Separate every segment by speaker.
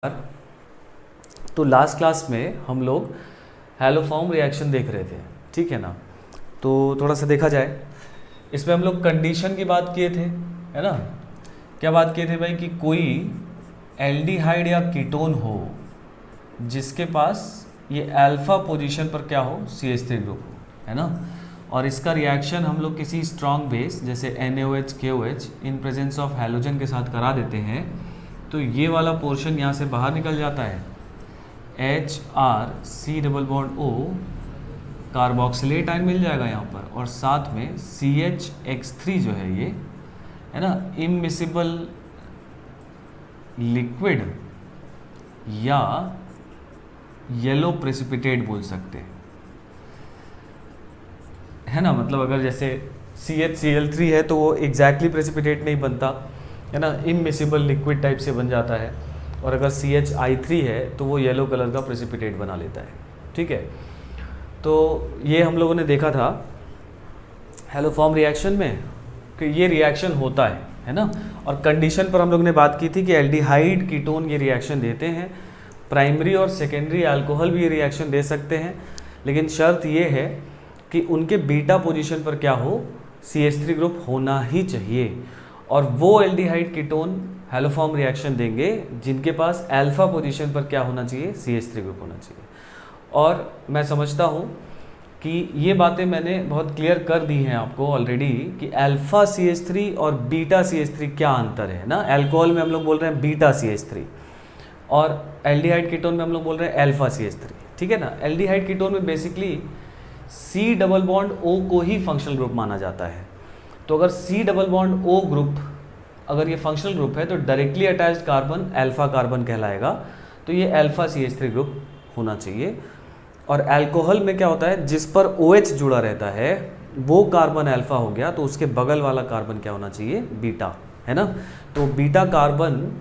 Speaker 1: तो last class में हम लोग हैलोफॉर्म रिएक्शन देख रहे थे, ठीक है ना। तो थोड़ा सा देखा जाए, इसमें हम लोग कंडीशन की बात किए थे, है ना। क्या बात किए थे भाई कि कोई एल्डिहाइड या कीटोन हो जिसके पास ये अल्फा पोजीशन पर क्या हो, CH3 ग्रुप हो, है ना। और इसका रिएक्शन हम लोग किसी स्ट्रॉन्ग बेस जैसे NaOH KOH in presence of halogen के साथ करा देते हैं, तो ये वाला पोर्शन यहाँ से बाहर निकल जाता है, HRC+O कार्बोक्सिलेट आयन मिल जाएगा यहाँ पर, और साथ में CHX3 जो है ये, है ना, इमिसिबल लिक्विड या येलो प्रेसिपिटेट बोल सकते हैं, है ना। मतलब अगर जैसे CHCl3 है तो वो एग्जैक्टली प्रेसिपिटेट नहीं बनता, है ना, इमिसिबल लिक्विड टाइप से बन जाता है। और अगर CHI3 है तो वो येलो कलर का प्रेसिपिटेट बना लेता है, ठीक है। तो ये हम लोगों ने देखा था हैलोफॉर्म रिएक्शन में कि ये रिएक्शन होता है ना। और कंडीशन पर हम लोग ने बात की थी कि एल्डिहाइड कीटोन ये रिएक्शन देते हैं, प्राइमरी और सेकेंडरी अल्कोहल भी ये रिएक्शन दे सकते हैं, लेकिन शर्त ये है कि उनके बीटा पोजीशन पर क्या हो, CH3 ग्रुप होना ही चाहिए। और वो एल्डिहाइड कीटोन हैलोफॉर्म रिएक्शन देंगे जिनके पास अल्फा पोजीशन पर क्या होना चाहिए, CH3 ग्रुप होना चाहिए। और मैं समझता हूँ कि ये बातें मैंने बहुत क्लियर कर दी हैं आपको ऑलरेडी कि अल्फा CH3 और बीटा CH3 क्या अंतर है ना। अल्कोहल में हम लोग बोल रहे हैं बीटा CH3 और एल्डिहाइड कीटोन में हम लोग बोल रहे हैं अल्फा CH3, ठीक है ना। एल्डिहाइड कीटोन में बेसिकली C+O को ही फंक्शनल ग्रुप माना जाता है। तो अगर C+O ग्रुप अगर ये फंक्शनल ग्रुप है तो directly attached carbon alpha carbon कहलाएगा, तो ये अल्फा CH3 ग्रुप होना चाहिए। और अल्कोहल में क्या होता है, जिस पर OH जुड़ा रहता है वो कार्बन अल्फा हो गया, तो उसके बगल वाला कार्बन क्या होना चाहिए, बीटा, है ना। तो बीटा कार्बन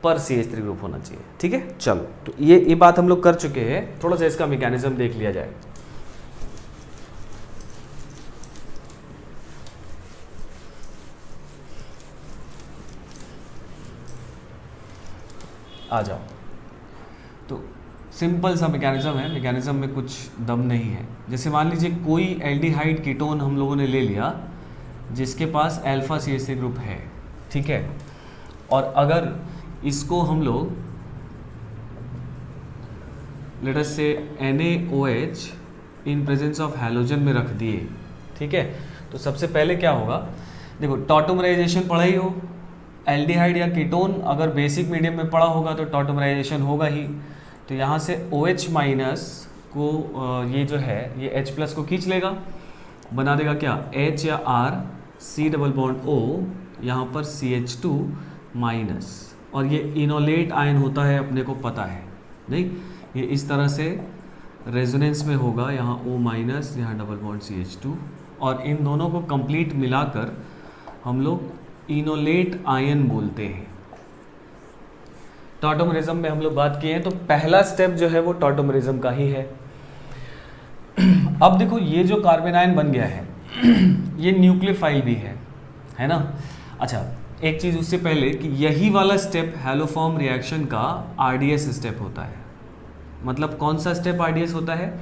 Speaker 1: पर CH3 ग्रुप होना चाहिए, ठीक है। चलो, तो ये बात हम लोग कर चुके हैं। थोड़ा सा इसका मैकेनिज्म देख लिया जाए। आ जाओ। तो सिंपल सा मैकेनिज्म है, मैकेनिज्म में कुछ दम नहीं है। जैसे मान लीजिए कोई एल्डिहाइड कीटोन हम लोगों ने ले लिया जिसके पास अल्फा CH3 ग्रुप है, ठीक है। और अगर इसको हम लोग लेट अस से NaOH in presence of halogen में रख दिए, ठीक है, तो सबसे पहले क्या होगा, देखो टॉटोमराइजेशन पढ़ा ही हो। एल्डिहाइड या कीटोन अगर बेसिक मीडियम में पढ़ा होगा तो टॉटोमराइजेशन होगा ही। तो यहाँ से OH माइनस को ये जो है ये H+ को खींच लेगा, बना देगा क्या, H या R C+O, यहाँ पर CH2 माइनस, और ये इनोलेट आयन होता है, अपने को पता है नहीं, ये इस तरह से रेजोनेंस में होगा, यहाँ O माइनस, यहाँ CH2, और इन दोनों को कंप्लीट मिलाकर हम लोग इनोलेट आयन बोलते हैं। टॉटोमरिज्म में हम लोग बात किए हैं, तो पहला स्टेप जो है वो टॉटोमरिज्म का ही है। अब देखो ये जो कार्बन आयन बन गया है ये न्यूक्लियोफाइल भी है ना। अच्छा, एक चीज़ उससे पहले कि यही वाला स्टेप हैलोफॉर्म रिएक्शन का RDS स्टेप होता है। मतलब कौन सा स्टेप RDS होता है,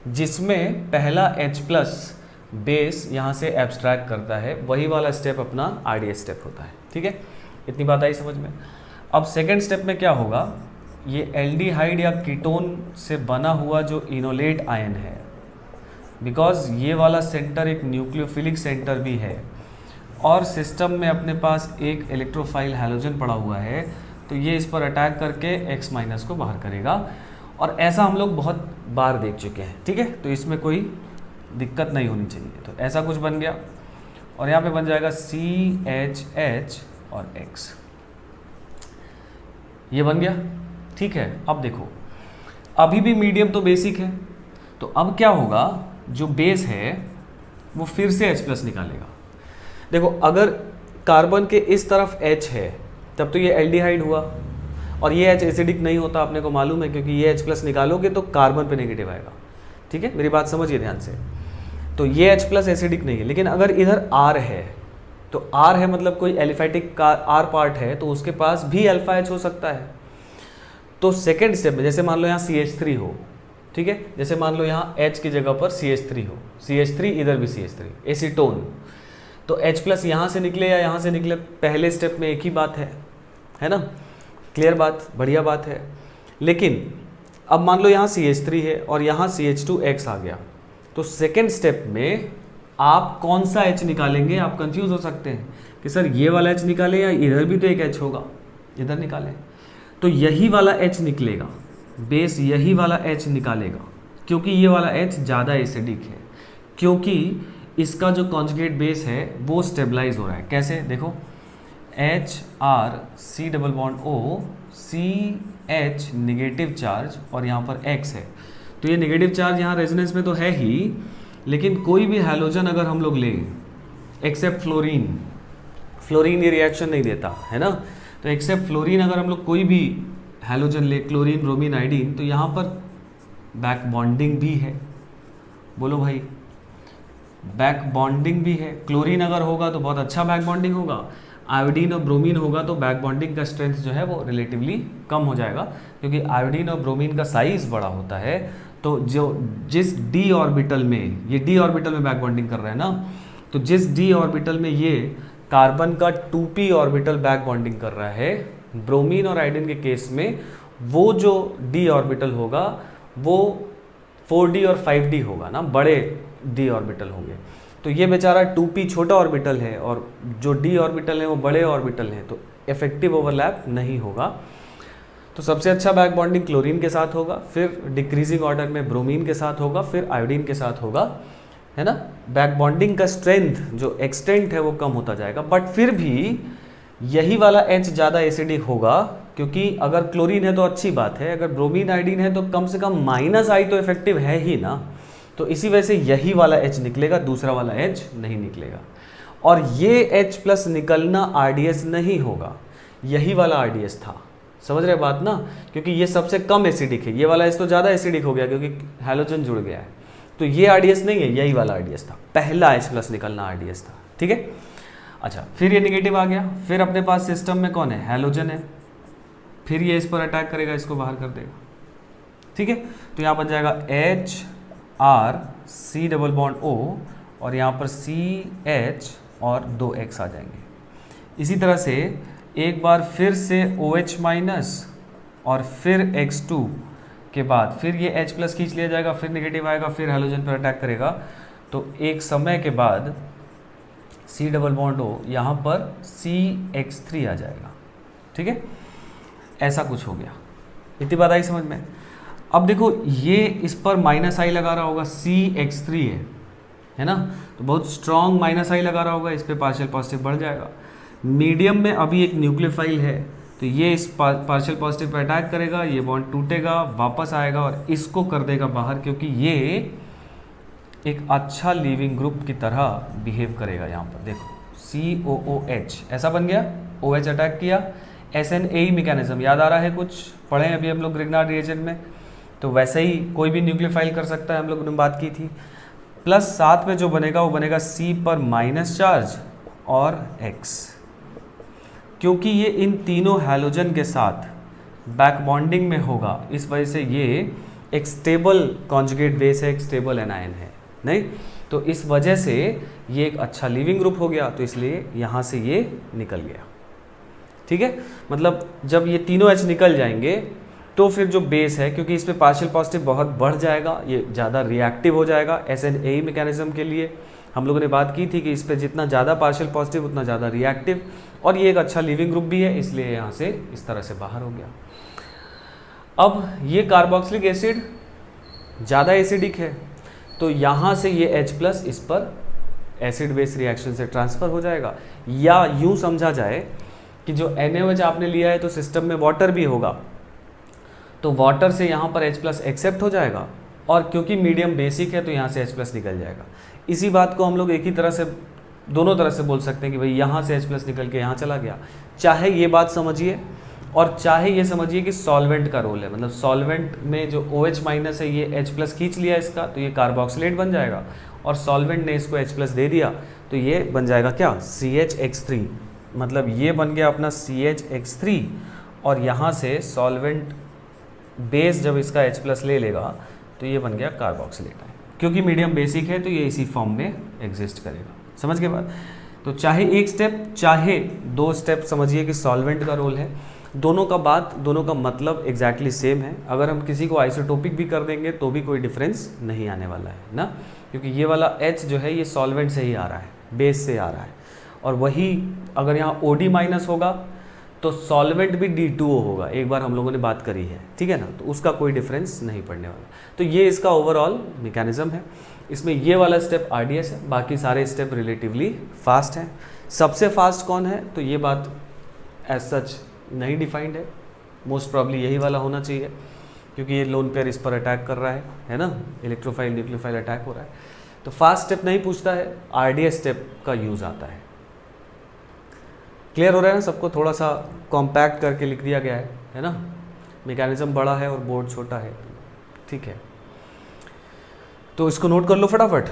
Speaker 1: जिसमें पहला H+ बेस यहाँ से एब्स्ट्रैक्ट करता है, वही वाला स्टेप अपना RDS स्टेप होता है, ठीक है। इतनी बात आई समझ में। अब सेकेंड स्टेप में क्या होगा, ये एल्डिहाइड या कीटोन से बना हुआ जो इनोलेट आयन है, बिकॉज ये वाला सेंटर एक न्यूक्लियोफिलिक सेंटर भी है और सिस्टम में अपने पास एक इलेक्ट्रोफाइल हैलोजन पड़ा हुआ है, तो ये इस पर अटैक करके X- को बाहर करेगा। और ऐसा हम लोग बहुत बार देख चुके हैं, ठीक है। तो इसमें कोई दिक्कत नहीं होनी चाहिए। तो ऐसा कुछ बन गया और यहाँ पे बन जाएगा CHH और X, ये बन गया, ठीक है। अब देखो अभी भी मीडियम तो बेसिक है, तो अब क्या होगा, जो बेस है वो फिर से H+ निकालेगा। देखो अगर कार्बन के इस तरफ H है तब तो ये एल्डिहाइड हुआ, और ये H एसिडिक नहीं होता, अपने को मालूम है, क्योंकि ये H+ निकालोगे तो कार्बन पे नेगेटिव आएगा, ठीक है। मेरी बात समझिए ध्यान से। तो ये H+ एसिडिक नहीं है, लेकिन अगर इधर R है तो R है मतलब कोई एलिफेटिक का R पार्ट है, तो उसके पास भी अल्फा H हो सकता है। तो सेकेंड स्टेप में जैसे मान लो यहाँ CH3 हो, ठीक है, जैसे मान लो यहाँ H की जगह पर CH3 हो, CH3 इधर भी CH3, एसीटोन, तो H+ यहाँ से निकले या यहाँ से निकले, पहले स्टेप में एक ही बात है ना, क्लियर बात, बढ़िया बात है। लेकिन अब मान लो यहाँ CH3 है और यहाँ CH2X आ गया, तो सेकेंड स्टेप में आप कौन सा H निकालेंगे, आप कंफ्यूज हो सकते हैं कि सर ये वाला H निकालें या इधर भी तो एक H होगा, इधर निकालें। तो यही वाला H निकलेगा, बेस यही वाला H निकालेगा, क्योंकि ये वाला H ज़्यादा एसिडिक है, क्योंकि इसका जो कॉन्जुगेट बेस है वो स्टेबलाइज हो रहा है। कैसे, देखो HrC⋯O CH नेगेटिव चार्ज और यहाँ पर X है, तो ये नेगेटिव चार्ज यहाँ रेजोनेंस में तो है ही, लेकिन कोई भी हैलोजन अगर हम लोग लें एक्सेप्ट फ्लोरीन, फ्लोरीन ये रिएक्शन नहीं देता है ना, तो एक्सेप्ट फ्लोरीन अगर हम लोग कोई भी हैलोजन ले, क्लोरीन, ब्रोमीन, आयोडीन, तो यहाँ पर बैक बॉन्डिंग भी है, बोलो भाई, बैक बॉन्डिंग भी है। क्लोरीन अगर होगा तो बहुत अच्छा बैक बॉन्डिंग होगा, आयोडीन और ब्रोमीन होगा तो बैक बॉन्डिंग का स्ट्रेंथ जो है वो रिलेटिवली कम हो जाएगा, क्योंकि आयोडीन और ब्रोमीन का साइज बड़ा होता है। तो जो जिस डी ऑर्बिटल में, ये डी ऑर्बिटल में बैक बॉन्डिंग कर रहा है ना, तो जिस डी ऑर्बिटल में ये कार्बन का 2p ऑर्बिटल बैक बॉन्डिंग कर रहा है, ब्रोमीन और आयोडीन के केस में वो जो डी ऑर्बिटल होगा वो 4d और 5d होगा ना, बड़े डी ऑर्बिटल होंगे। तो ये बेचारा 2p छोटा ऑर्बिटल है और जो डी ऑर्बिटल है वो बड़े ऑर्बिटल हैं, तो इफेक्टिव ओवरलैप नहीं होगा। तो सबसे अच्छा बैक बॉन्डिंग क्लोरीन के साथ होगा, फिर डिक्रीजिंग ऑर्डर में ब्रोमीन के साथ होगा, फिर आयोडीन के साथ होगा, है ना। बैक बॉन्डिंग का स्ट्रेंथ जो एक्सटेंट है वो कम होता जाएगा, बट फिर भी यही वाला H ज़्यादा एसिडिक होगा, क्योंकि अगर क्लोरीन है तो अच्छी बात है, अगर ब्रोमीन आयोडीन है तो कम से कम -I तो इफेक्टिव है ही ना, तो इसी वजह से यही वाला H निकलेगा, दूसरा वाला H नहीं निकलेगा। और ये H+ निकलना RDS नहीं होगा, यही वाला RDS था, समझ रहे बात ना, क्योंकि ये सबसे कम एसिडिक है, ये वाला H तो ज़्यादा एसिडिक हो गया क्योंकि हैलोजन जुड़ गया है, तो ये RDS नहीं है, यही वाला RDS था, पहला H+ निकलना RDS था, ठीक है। अच्छा, फिर ये नेगेटिव आ गया, फिर अपने पास सिस्टम में कौन है, हैलोजन है, फिर ये इस पर अटैक करेगा, इसको बाहर कर देगा, ठीक है। तो यहाँ बन जाएगा HrC⋯O और यहाँ पर CH और 2X आ जाएंगे। इसी तरह से एक बार फिर से OH- और फिर X2 के बाद फिर ये H+ खींच लिया जाएगा, फिर नेगेटिव आएगा, फिर हैलोजन पर अटैक करेगा, तो एक समय के बाद C⋯O यहाँ पर CX3 आ जाएगा, ठीक है। ऐसा कुछ हो गया, इतनी बात आई समझ में। अब देखो ये इस पर -I लगा रहा होगा, CX3 है ना, तो बहुत स्ट्रॉन्ग -I लगा रहा होगा, इस पर पार्शियल पॉजिटिव बढ़ जाएगा। मीडियम में अभी एक न्यूक्लियोफाइल है, तो ये इस पार्शियल पॉजिटिव पर अटैक करेगा, ये बॉन्ड टूटेगा, वापस आएगा और इसको कर देगा बाहर, क्योंकि ये एक अच्छा लिविंग ग्रुप की तरह बिहेव करेगा। यहाँ पर देखो COOH ऐसा बन गया, OH अटैक किया, SNAE मैकेनिज्म याद आ रहा है, कुछ पढ़े अभी हम लोग ग्रिग्नार्ड रिएजेंट में, तो वैसे ही कोई भी न्यूक्लियोफाइल कर सकता है, हम लोगों ने बात की थी। प्लस साथ में जो बनेगा वो बनेगा C पर माइनस चार्ज और X, क्योंकि ये इन तीनों हैलोजन के साथ बैक बॉन्डिंग में होगा, इस वजह से ये एक स्टेबल कॉन्जुगेट बेस है, एक स्टेबल एनायन है, नहीं तो इस वजह से ये एक अच्छा लिविंग ग्रुप हो गया, तो इसलिए यहाँ से ये निकल गया, ठीक है। मतलब जब ये तीनों H निकल जाएंगे तो फिर जो बेस है, क्योंकि इस पे पार्शियल पॉजिटिव बहुत बढ़ जाएगा, ये ज़्यादा रिएक्टिव हो जाएगा SNAE मैकेनिज्म के लिए। हम लोगों ने बात की थी कि इस पे जितना ज़्यादा पार्शियल पॉजिटिव उतना ज़्यादा रिएक्टिव, और ये एक अच्छा लिविंग ग्रुप भी है, इसलिए यहाँ से इस तरह से बाहर हो गया। अब ये कार्बोक्सिलिक एसिड ज़्यादा एसिडिक है, तो यहाँ से ये H+ इस पर एसिड बेस रिएक्शन से ट्रांसफ़र हो जाएगा, या यूँ समझा जाए कि जो NaOH आपने लिया है तो सिस्टम में वाटर भी होगा, तो वाटर से यहाँ पर H+ एक्सेप्ट हो जाएगा, और क्योंकि मीडियम बेसिक है तो यहाँ से H+ निकल जाएगा। इसी बात को हम लोग एक ही तरह से, दोनों तरह से बोल सकते हैं कि भाई यहाँ से H+ निकल के यहाँ चला गया। चाहे ये बात समझिए और चाहे ये समझिए कि सॉल्वेंट का रोल है, मतलब सॉल्वेंट में जो OH- है ये H+ खींच लिया इसका, तो ये कार्बोक्सिलेट बन जाएगा, और सॉल्वेंट ने इसको H+ दे दिया तो ये बन जाएगा क्या, CHX3। मतलब ये बन गया अपना CHX3, और यहाँ से सॉल्वेंट बेस जब इसका H प्लस ले लेगा तो ये बन गया कार्बोक्सिलेट आयन। क्योंकि मीडियम बेसिक है तो ये इसी फॉर्म में एग्जिस्ट करेगा। समझ के बाद तो चाहे एक स्टेप चाहे दो स्टेप समझिए कि सॉल्वेंट का रोल है, दोनों का बात दोनों का मतलब एग्जैक्टली सेम है। अगर हम किसी को आइसोटोपिक भी कर देंगे तो भी कोई डिफरेंस नहीं आने वाला है ना, क्योंकि ये वाला H जो है ये सॉल्वेंट से ही आ रहा है, बेस से आ रहा है। और वही अगर यहाँ OD माइनस होगा तो सॉल्वेंट भी D2O होगा, एक बार हम लोगों ने बात करी है, ठीक है ना, तो उसका कोई डिफरेंस नहीं पड़ने वाला। तो ये इसका ओवरऑल मैकेनिज्म है। इसमें ये वाला स्टेप RDS है, बाकी सारे स्टेप रिलेटिवली फास्ट हैं। सबसे फास्ट कौन है तो ये बात एज सच नहीं डिफाइंड है, मोस्ट प्रॉब्ली यही वाला होना चाहिए, क्योंकि ये लोन पेयर इस पर अटैक कर रहा है ना, इलेक्ट्रोफाइल न्यूक्लियोफाइल अटैक हो रहा है। तो फास्ट स्टेप नहीं पूछता है, RDS स्टेप का यूज़ आता है। क्लियर हो रहा है ना सबको? थोड़ा सा कॉम्पैक्ट करके लिख दिया गया है ना, मैकेनिज्म बड़ा है और बोर्ड छोटा है, ठीक है। तो इसको नोट कर लो फटाफट,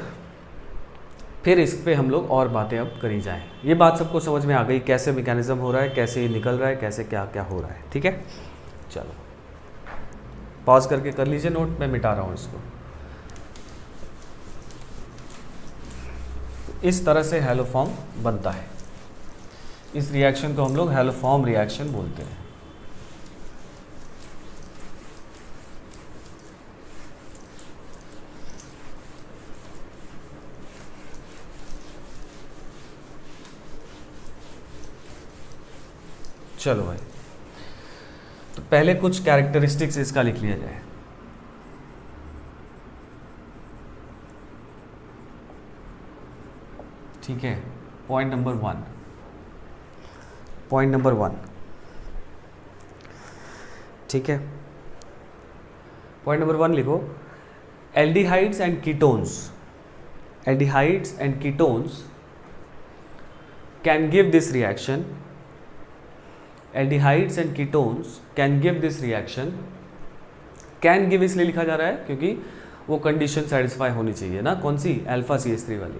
Speaker 1: फिर इस पे हम लोग और बातें अब करी जाएं। ये बात सबको समझ में आ गई कैसे मैकेनिज्म हो रहा है, कैसे ये निकल रहा है, कैसे क्या क्या हो रहा है, ठीक है। चलो पॉज करके कर लीजिए नोट, मैं मिटा रहा हूँ इसको। इस तरह से हैलोफॉर्म बनता है। इस रिएक्शन को हम लोग हैलोफॉर्म रिएक्शन बोलते हैं। चलो भाई, तो पहले कुछ कैरेक्टरिस्टिक्स इसका लिख लिया जाए। ठीक है, पॉइंट नंबर वन ठीक है, पॉइंट नंबर 1 लिखो। Aldehydes and ketones can give this reaction. Aldehydes and ketones can give this reaction. Can give इसलिए लिखा जा रहा है क्योंकि वो कंडीशन सेटिस्फाई होनी चाहिए ना, कौन सी? अल्फा CH3 वाली।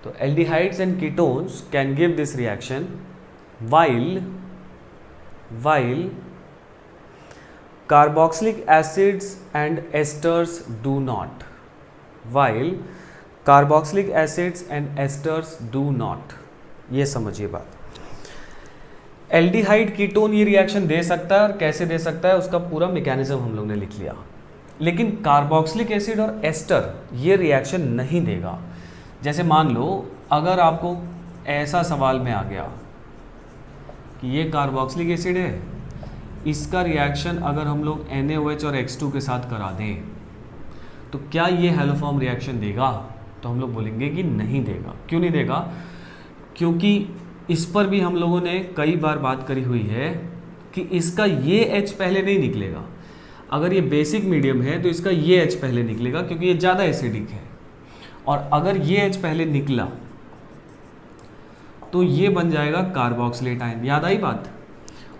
Speaker 1: तो aldehydes and ketones can give this reaction while carboxylic acids and esters do not. While carboxylic acids and esters do not. ये समझिए बात। एल्डिहाइड कीटोन ये रिएक्शन दे सकता है, और कैसे दे सकता है उसका पूरा मैकेनिज्म हम लोग ने लिख लिया। लेकिन कार्बोक्सिलिक एसिड और एस्टर ये रिएक्शन नहीं देगा। जैसे मान लो अगर आपको ऐसा सवाल में आ गया कि ये कार्बोक्सिलिक एसिड है, इसका रिएक्शन अगर हम लोग NaOH और X2 के साथ करा दें तो क्या ये हैलोफॉर्म रिएक्शन देगा? तो हम लोग बोलेंगे कि नहीं देगा। क्यों नहीं देगा? क्योंकि इस पर भी हम लोगों ने कई बार बात करी हुई है कि इसका ये H पहले नहीं निकलेगा। अगर ये बेसिक मीडियम है तो इसका ये H पहले निकलेगा क्योंकि ये ज़्यादा एसिडिक है, और अगर ये H पहले निकला तो ये बन जाएगा कार्बोक्सिलेट आयन। याद आई बात?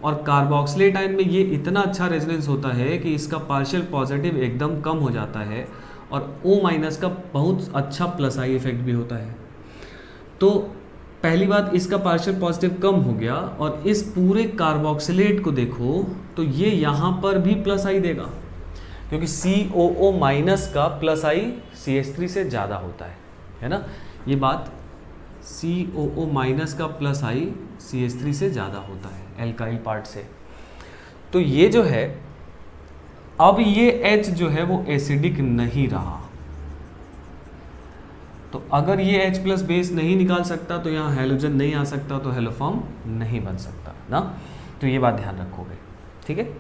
Speaker 1: और कार्बोक्सिलेट आयन में ये इतना अच्छा रेजोनेंस होता है कि इसका पार्शियल पॉजिटिव एकदम कम हो जाता है, और O माइनस का बहुत अच्छा प्लस आई इफेक्ट भी होता है। तो पहली बात, इसका पार्शियल पॉजिटिव कम हो गया, और इस पूरे कार्बोक्सिलेट को देखो तो ये यहाँ पर भी प्लस आई देगा, क्योंकि COO माइनस का प्लस आई CH3 से ज़्यादा होता है ना। ये बात COO माइनस का प्लस आई CH3 से ज़्यादा होता है एल्काइल पार्ट से। तो ये जो है, अब ये H जो है वो एसिडिक नहीं रहा। तो अगर ये H प्लस बेस नहीं निकाल सकता तो यहाँ हैलोजन नहीं आ सकता, तो हैलोफॉर्म नहीं बन सकता ना। तो ये बात ध्यान रखोगे, ठीक है।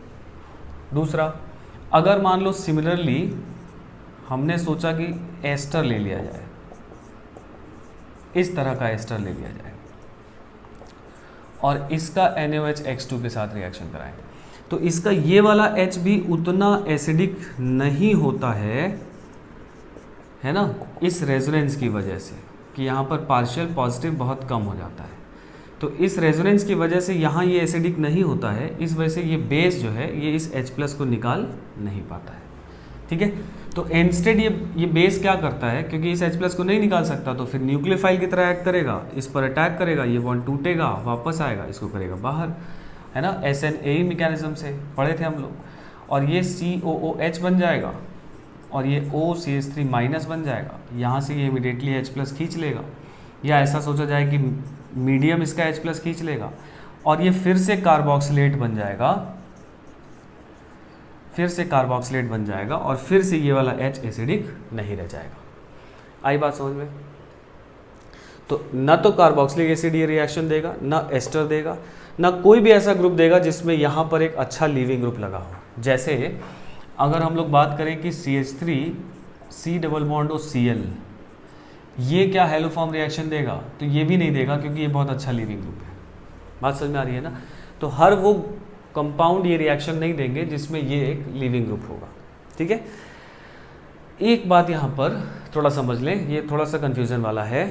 Speaker 1: दूसरा, अगर मान लो सिमिलरली हमने सोचा कि एस्टर ले लिया जाए, इस तरह का एस्टर ले लिया जाए और इसका NaOH X2 के साथ रिएक्शन कराएं, तो इसका ये वाला H भी उतना एसिडिक नहीं होता है ना, इस रेजोनेंस की वजह से कि यहाँ पर पार्शियल पॉजिटिव बहुत कम हो जाता है। तो इस रेजोनेंस की वजह से यहाँ ये एसिडिक नहीं होता है, इस वजह से ये बेस जो है ये इस H प्लस को निकाल नहीं पाता है, ठीक है। तो इंस्टेड ये बेस क्या करता है, क्योंकि इस H प्लस को नहीं निकाल सकता तो फिर न्यूक्लियोफाइल की तरह एक्ट करेगा, इस पर अटैक करेगा, ये बॉन्ड टूटेगा, वापस आएगा, इसको करेगा बाहर, है ना। SNAE मैकेनिज्म से पढ़े थे हम लोग। और ये COOH बन जाएगा और ये OCH3 माइनस बन जाएगा। यहाँ से ये इमीडिएटली H+ खींच लेगा, या ऐसा सोचा जाए कि मीडियम इसका H+ खींच लेगा और ये फिर से कार्बोक्सिलेट बन जाएगा, फिर से कार्बोक्सिलेट बन जाएगा और फिर से ये वाला H एसिडिक नहीं रह जाएगा। आई बात समझ में? तो ना तो कार्बोक्सिलिक एसिड ये रिएक्शन देगा, ना एस्टर देगा, ना कोई भी ऐसा ग्रुप देगा जिसमें यहाँ पर एक अच्छा लीविंग ग्रुप लगा हो। जैसे अगर हम लोग बात करें कि CH3 C डबल बॉन्ड और Cl, ये क्या हेलोफॉर्म रिएक्शन देगा? तो ये भी नहीं देगा क्योंकि ये बहुत अच्छा लीविंग ग्रुप है। बात समझ में आ रही है ना? तो हर वो कंपाउंड ये रिएक्शन नहीं देंगे जिसमें ये एक लीविंग ग्रुप होगा। ठीक है, एक बात यहाँ पर थोड़ा समझ लें, ये थोड़ा सा कन्फ्यूज़न वाला है,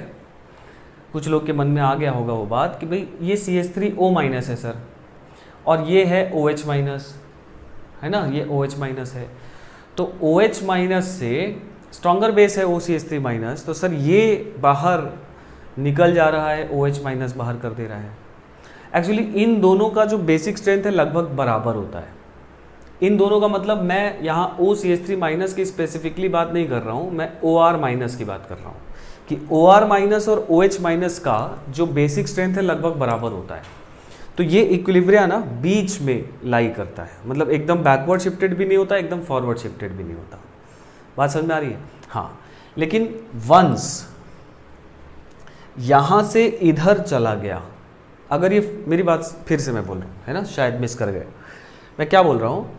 Speaker 1: कुछ लोग के मन में आ गया होगा वो बात कि भाई ये CH3O- है सर, और ये है OH-, है ना, ये OH- है, तो OH- से स्ट्रॉन्गर बेस है OCH3-, तो सर ये बाहर निकल जा रहा है, OH- बाहर कर दे रहा है। एक्चुअली इन दोनों का जो बेसिक स्ट्रेंथ है लगभग बराबर होता है। इन दोनों का मतलब मैं यहाँ OCH3- की स्पेसिफिकली बात नहीं कर रहा हूँ, मैं OR- की बात कर रहा हूँ कि OR- और OH- का जो बेसिक स्ट्रेंथ है लगभग बराबर होता है। तो ये इक्विलिब्रिया ना बीच में लाई करता है, मतलब एकदम बैकवर्ड शिफ्टेड भी नहीं होता, एकदम फॉरवर्ड शिफ्टेड भी नहीं होता। बात समझ में आ रही है? हाँ, लेकिन वंस यहाँ से इधर चला गया, अगर ये मेरी बात फिर से मैं बोल रहा हूँ, है ना, शायद मिस कर गए, मैं क्या बोल रहा हूँ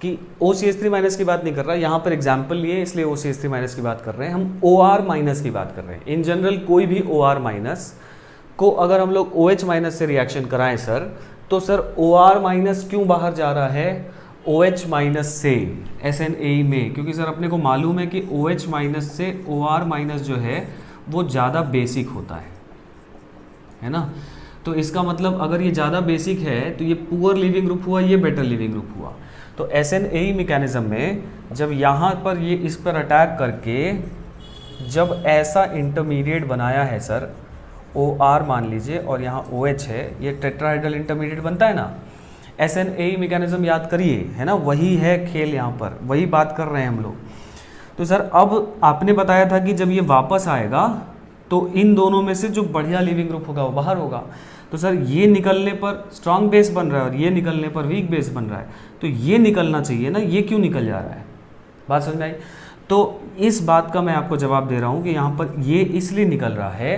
Speaker 1: कि OCH3- की बात नहीं कर रहा, यहाँ पर एग्जाम्पल लिए इसलिए OCH3- की बाबात कर रहे हैं, हम OR- की बात कर रहे हैं। इन जनरल कोई भी OR- को अगर हम लोग OH- से रिएक्शन कराएं सर, तो सर OR- क्यों बाहर जा रहा है OH- से SNAE में? क्योंकि सर अपने को मालूम है कि OH- से OR- जो है वो ज़्यादा बेसिक होता है ना। तो इसका मतलब अगर ये ज़्यादा बेसिक है तो ये पुअर लिविंग ग्रुप हुआ, ये बेटर लिविंग ग्रुप हुआ। तो SNAE मैकेनिज्म में जब यहाँ पर ये इस पर अटैक करके जब ऐसा इंटरमीडिएट बनाया है सर, OR मान लीजिए और यहाँ OH है, ये टेट्राहाइड्रल इंटरमीडिएट बनता है ना। SNAE मैकेनिज्म याद करिए, है ना, वही है खेल, यहाँ पर वही बात कर रहे हैं हम लोग। तो सर अब आपने बताया था कि जब ये वापस आएगा तो इन दोनों में से जो बढ़िया लिविंग ग्रुप होगा वो बाहर होगा। तो सर ये निकलने पर स्ट्रॉन्ग बेस बन रहा है और ये निकलने पर वीक बेस बन रहा है, तो ये निकलना चाहिए ना, ये क्यों निकल जा रहा है? बात समझ में आई? तो इस बात का मैं आपको जवाब दे रहा हूँ कि यहाँ पर ये इसलिए निकल रहा है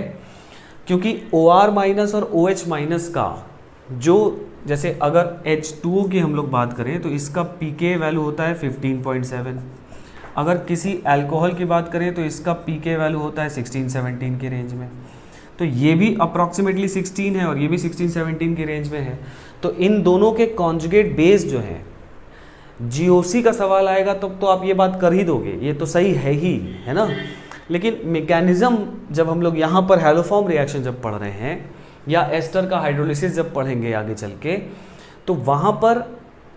Speaker 1: क्योंकि OR- और OH- का जो, जैसे अगर H2O की हम लोग बात करें तो इसका pK वैल्यू होता है 15.7, अगर किसी अल्कोहल की बात करें तो इसका pK वैल्यू होता है 16-17 के रेंज में। तो ये भी अप्रॉक्सीमेटली 16 है और ये भी 16-17 के रेंज में है। तो इन दोनों के कॉन्जुगेट बेस जो हैं, GOC का सवाल आएगा तब तो आप ये बात कर ही दोगे, ये तो सही है ही, है ना। लेकिन मैकेनिज्म जब हम लोग यहाँ पर हैलोफॉर्म रिएक्शन जब पढ़ रहे हैं या एस्टर का हाइड्रोलिसिस जब पढ़ेंगे आगे चल के, तो वहाँ पर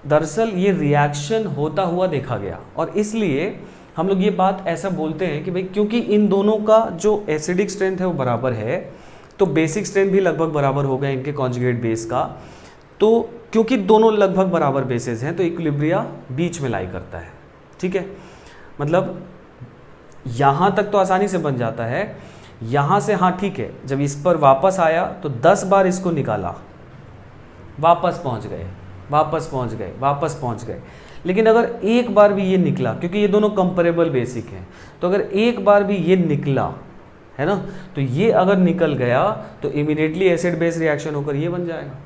Speaker 1: दरअसल ये रिएक्शन होता हुआ देखा गया और इसलिए हम लोग ये बात ऐसा बोलते हैं कि भाई क्योंकि इन दोनों का जो एसिडिक स्ट्रेंथ है वो बराबर है, तो बेसिक स्ट्रेंथ भी लगभग बराबर हो गया इनके कॉन्जुगेट बेस का। तो क्योंकि दोनों लगभग बराबर बेसेस हैं तो इक्विलिब्रिया बीच में लाई करता है। ठीक है, मतलब यहाँ तक तो आसानी से बन जाता है, यहाँ से हाँ ठीक है, जब इस पर वापस आया तो 10 बार इसको निकाला, वापस पहुँच गए, वापस पहुँच गए, वापस पहुँच गए। लेकिन अगर एक बार भी ये निकला, क्योंकि ये दोनों कंपेरेबल बेसिक हैं, तो अगर एक बार भी ये निकला, है ना, तो ये अगर निकल गया तो इमीडिएटली एसिड बेस रिएक्शन होकर ये बन जाएगा।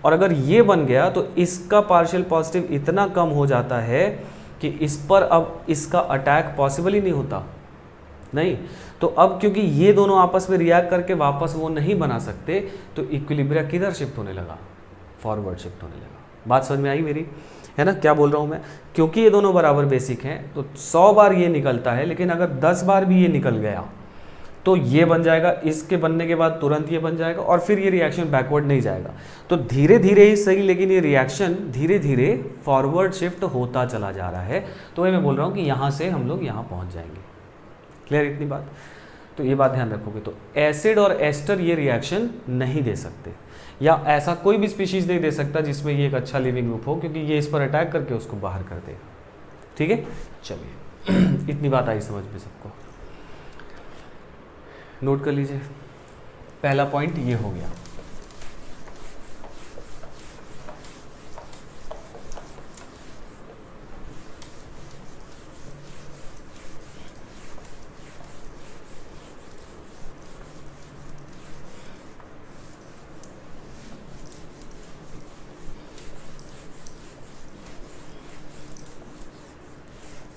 Speaker 1: और अगर ये बन गया तो इसका पार्शियल पॉजिटिव इतना कम हो जाता है कि इस पर अब इसका अटैक पॉसिबल ही नहीं होता, नहीं। तो अब क्योंकि ये दोनों आपस में रिएक्ट करके वापस वो नहीं बना सकते, तो इक्विलिब्रिया किधर शिफ्ट होने लगा? फॉरवर्ड शिफ्ट होने लगा। बात समझ में आई मेरी, है ना? क्या बोल रहा हूँ मैं? क्योंकि ये दोनों बराबर बेसिक हैं तो 100 बार ये निकलता है, लेकिन अगर 10 बार भी ये निकल गया तो ये बन जाएगा, इसके बनने के बाद तुरंत ये बन जाएगा और फिर ये रिएक्शन बैकवर्ड नहीं जाएगा। तो धीरे धीरे ही सही, लेकिन ये रिएक्शन धीरे धीरे फॉरवर्ड शिफ्ट होता चला जा रहा है। तो वही मैं बोल रहा हूँ कि यहाँ से हम लोग यहाँ पहुँच जाएंगे। क्लियर इतनी बात? तो ये बात ध्यान रखोगे। तो एसिड और एस्टर ये रिएक्शन नहीं दे सकते, या ऐसा कोई भी स्पीशीज नहीं दे सकता जिसमें ये एक अच्छा लिविंग ग्रुप हो, क्योंकि ये इस पर अटैक करके उसको बाहर कर देगा। ठीक है, चलिए इतनी बात आई समझ में सबको, नोट कर लीजिए। पहला पॉइंट ये हो गया।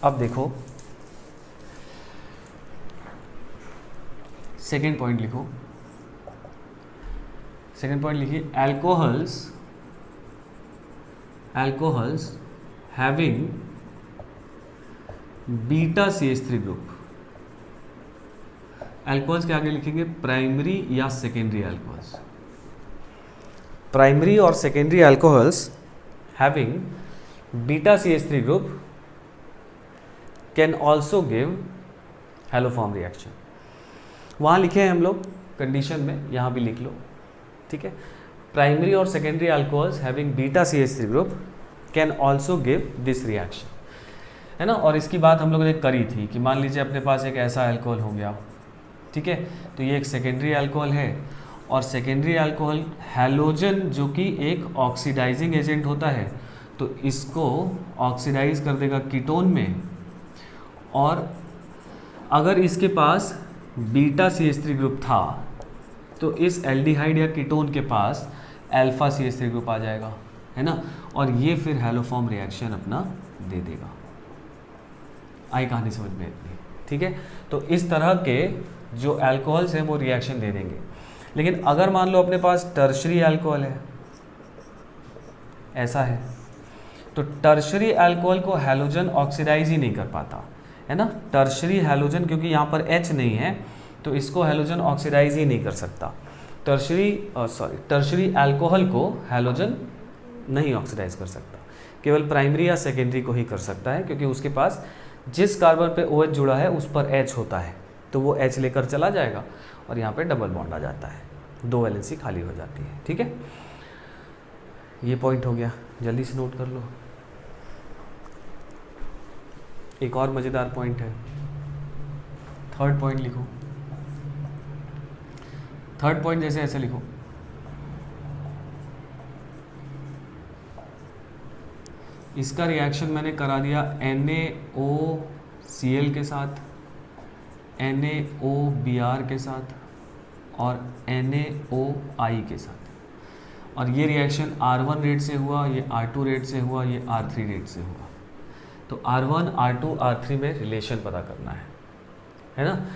Speaker 1: अब देखो सेकेंड पॉइंट लिखो। सेकेंड पॉइंट लिखिए, alcohols having beta CH3 group. Alcohols के आगे लिखेंगे प्राइमरी या सेकेंडरी अल्कोहल्स। प्राइमरी और secondary alcohols having beta CH3 group can also give haloform reaction. वहाँ लिखे हैं हम लोग कंडीशन में, यहाँ भी लिख लो। ठीक है, प्राइमरी और secondary alcohols having beta CH3 group can also give this reaction, है ना। और इसकी बात हम लोगों ने करी थी कि मान लीजिए अपने पास एक ऐसा अल्कोहल हो गया, ठीक है, तो ये एक सेकेंडरी अल्कोहल है, और सेकेंडरी अल्कोहल हैलोजन जो कि एक ऑक्सीडाइजिंग एजेंट होता है, तो इसको ऑक्सीडाइज कर देगा कीटोन में, और अगर इसके पास बीटा CH3 ग्रुप था तो इस एल्डिहाइड या कीटोन के पास अल्फा CH3 ग्रुप आ जाएगा, है ना, और ये फिर हैलोफॉर्म रिएक्शन अपना दे देगा। आई कहानी समझ में इतनी, ठीक है। तो इस तरह के जो अल्कोहल्स हैं वो रिएक्शन दे देंगे। लेकिन अगर मान लो अपने पास टर्शरी अल्कोहल है, ऐसा है, तो टर्शरी अल्कोहल को हैलोजन ऑक्सीडाइज ही नहीं कर पाता, है ना। टर्शरी हैलोजन, क्योंकि यहाँ पर H नहीं है तो इसको हैलोजन ऑक्सीडाइज ही नहीं कर सकता। टर्शरी अल्कोहल को हैलोजन नहीं ऑक्सीडाइज कर सकता, केवल प्राइमरी या सेकेंडरी को ही कर सकता है, क्योंकि उसके पास जिस कार्बन पे OH जुड़ा है उस पर H होता है, तो वो H लेकर चला जाएगा और यहाँ पे डबल बॉन्ड आ जाता है, 2 वैलेंसी खाली हो जाती है। ठीक है, ये पॉइंट हो गया, जल्दी से नोट कर लो। एक और मज़ेदार पॉइंट है, थर्ड पॉइंट लिखो। थर्ड पॉइंट जैसे ऐसे लिखो, इसका रिएक्शन मैंने करा दिया NaOCl के साथ, NaOBr के साथ और NaOI के साथ, और ये रिएक्शन R1 रेट से हुआ, ये R2 रेट से हुआ, ये R3 रेट से हुआ। तो R1, R2, R3 में रिलेशन पता करना है ना।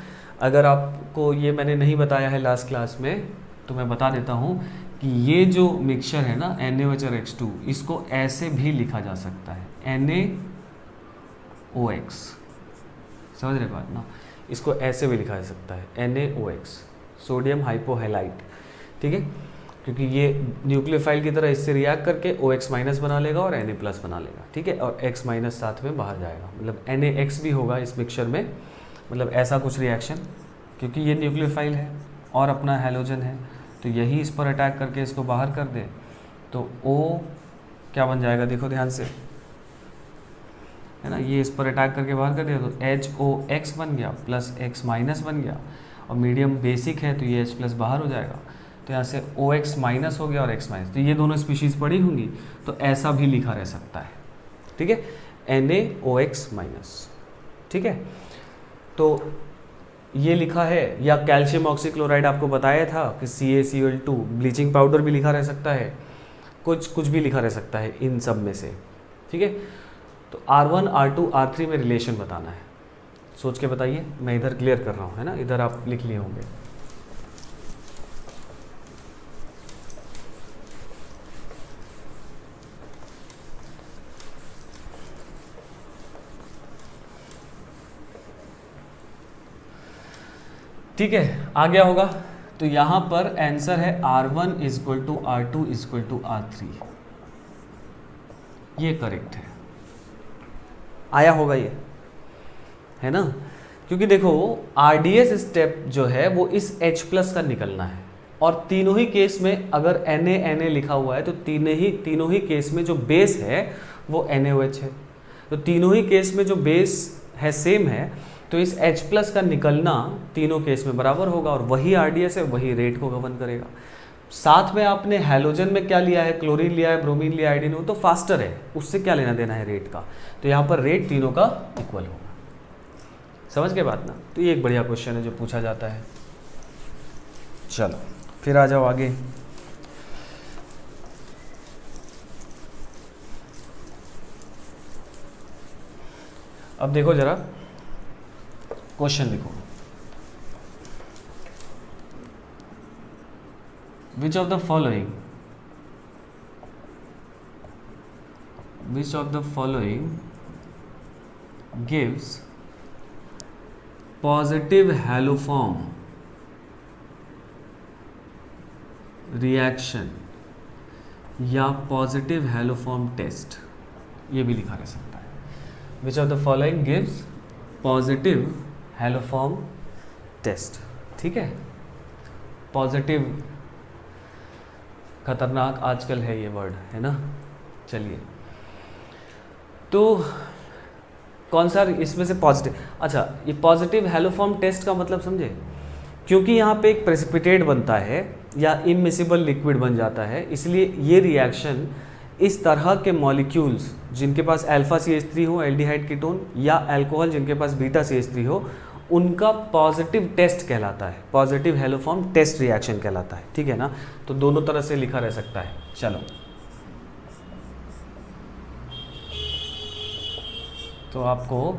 Speaker 1: अगर आपको ये मैंने नहीं बताया है लास्ट क्लास में, तो मैं बता देता हूँ कि ये जो मिक्सचर है ना NaOH और H2, इसको ऐसे भी लिखा जा सकता है NaOX, समझ रहे बात ना, इसको ऐसे भी लिखा जा सकता है NaOX, सोडियम हाइपोहैलाइड। ठीक है, क्योंकि ये न्यूक्लियोफाइल की तरह इससे रिएक्ट करके OX माइनस बना लेगा और Na प्लस बना लेगा। ठीक है, और X माइनस साथ में बाहर जाएगा, मतलब NaX भी होगा इस मिक्सचर में, मतलब ऐसा कुछ रिएक्शन, क्योंकि ये न्यूक्लियोफाइल है और अपना हैलोजन है, तो यही इस पर अटैक करके इसको बाहर कर दे, तो O क्या बन जाएगा, देखो ध्यान से, है ना, ये इस पर अटैक करके बाहर कर दिया तो HOX बन गया प्लस X माइनस बन गया, और मीडियम बेसिक है तो ये H प्लस बाहर हो जाएगा, तो यहाँ से OX माइनस हो गया और X माइनस, तो ये दोनों स्पीशीज़ पड़ी होंगी, तो ऐसा भी लिखा रह सकता है। ठीक है, NaOX माइनस। ठीक है, तो ये लिखा है, या कैल्शियम ऑक्सीक्लोराइड आपको बताया था कि CaCl2, ब्लीचिंग पाउडर भी लिखा रह सकता है, कुछ भी लिखा रह सकता है इन सब में से। ठीक है, तो R1, R2, R3 में रिलेशन बताना है, सोच के बताइए, मैं इधर क्लियर कर रहा हूँ, है ना, इधर आप लिख लिए होंगे। ठीक है, आ गया होगा। तो यहाँ पर आंसर है R1 = R2 = R3, ये करेक्ट है, आया होगा ये, है ना, क्योंकि देखो RDS स्टेप जो है वो इस H+ का निकलना है, और तीनों ही केस में अगर Na लिखा हुआ है तो तीनों ही केस में जो बेस है वो NaOH है। तो तीनों ही केस में जो बेस है सेम है, तो इस H+ का निकलना तीनों केस में बराबर होगा और वही RDS है, वही रेट को गवर्न करेगा। साथ में आपने हैलोजन में क्या लिया है, क्लोरीन लिया है, ब्रोमीन लिया है, आयोडीन, वो तो फास्टर है, उससे क्या लेना देना है रेट का। तो यहाँ पर रेट तीनों का इक्वल होगा। समझ गए बात ना। तो ये एक बढ़िया क्वेश्चन है जो पूछा जाता है। चलो फिर आ जाओ आगे। अब देखो जरा क्वेश्चन लिखो। Which of the following gives positive haloform reaction या positive haloform test, ये भी लिखा रह सकता है। Which of the following gives positive haloform test, ठीक है। पॉजिटिव खतरनाक आजकल है ये वर्ड, है ना। चलिए, तो कौन सा इसमें से पॉजिटिव, अच्छा ये पॉजिटिव हैलोफॉर्म टेस्ट का मतलब समझे, क्योंकि यहाँ पे एक प्रेसिपिटेट बनता है या इमिसिबल लिक्विड बन जाता है, इसलिए ये रिएक्शन इस तरह के मॉलिक्यूल्स जिनके पास अल्फा CH3 हो, एल्डिहाइड कीटोन, या अल्कोहल जिनके पास बीटा CH3 हो, उनका पॉजिटिव टेस्ट कहलाता है, पॉजिटिव हैलोफॉर्म टेस्ट रिएक्शन कहलाता है, ठीक है ना। तो दोनों तरह से लिखा रह सकता है। चलो, तो आपको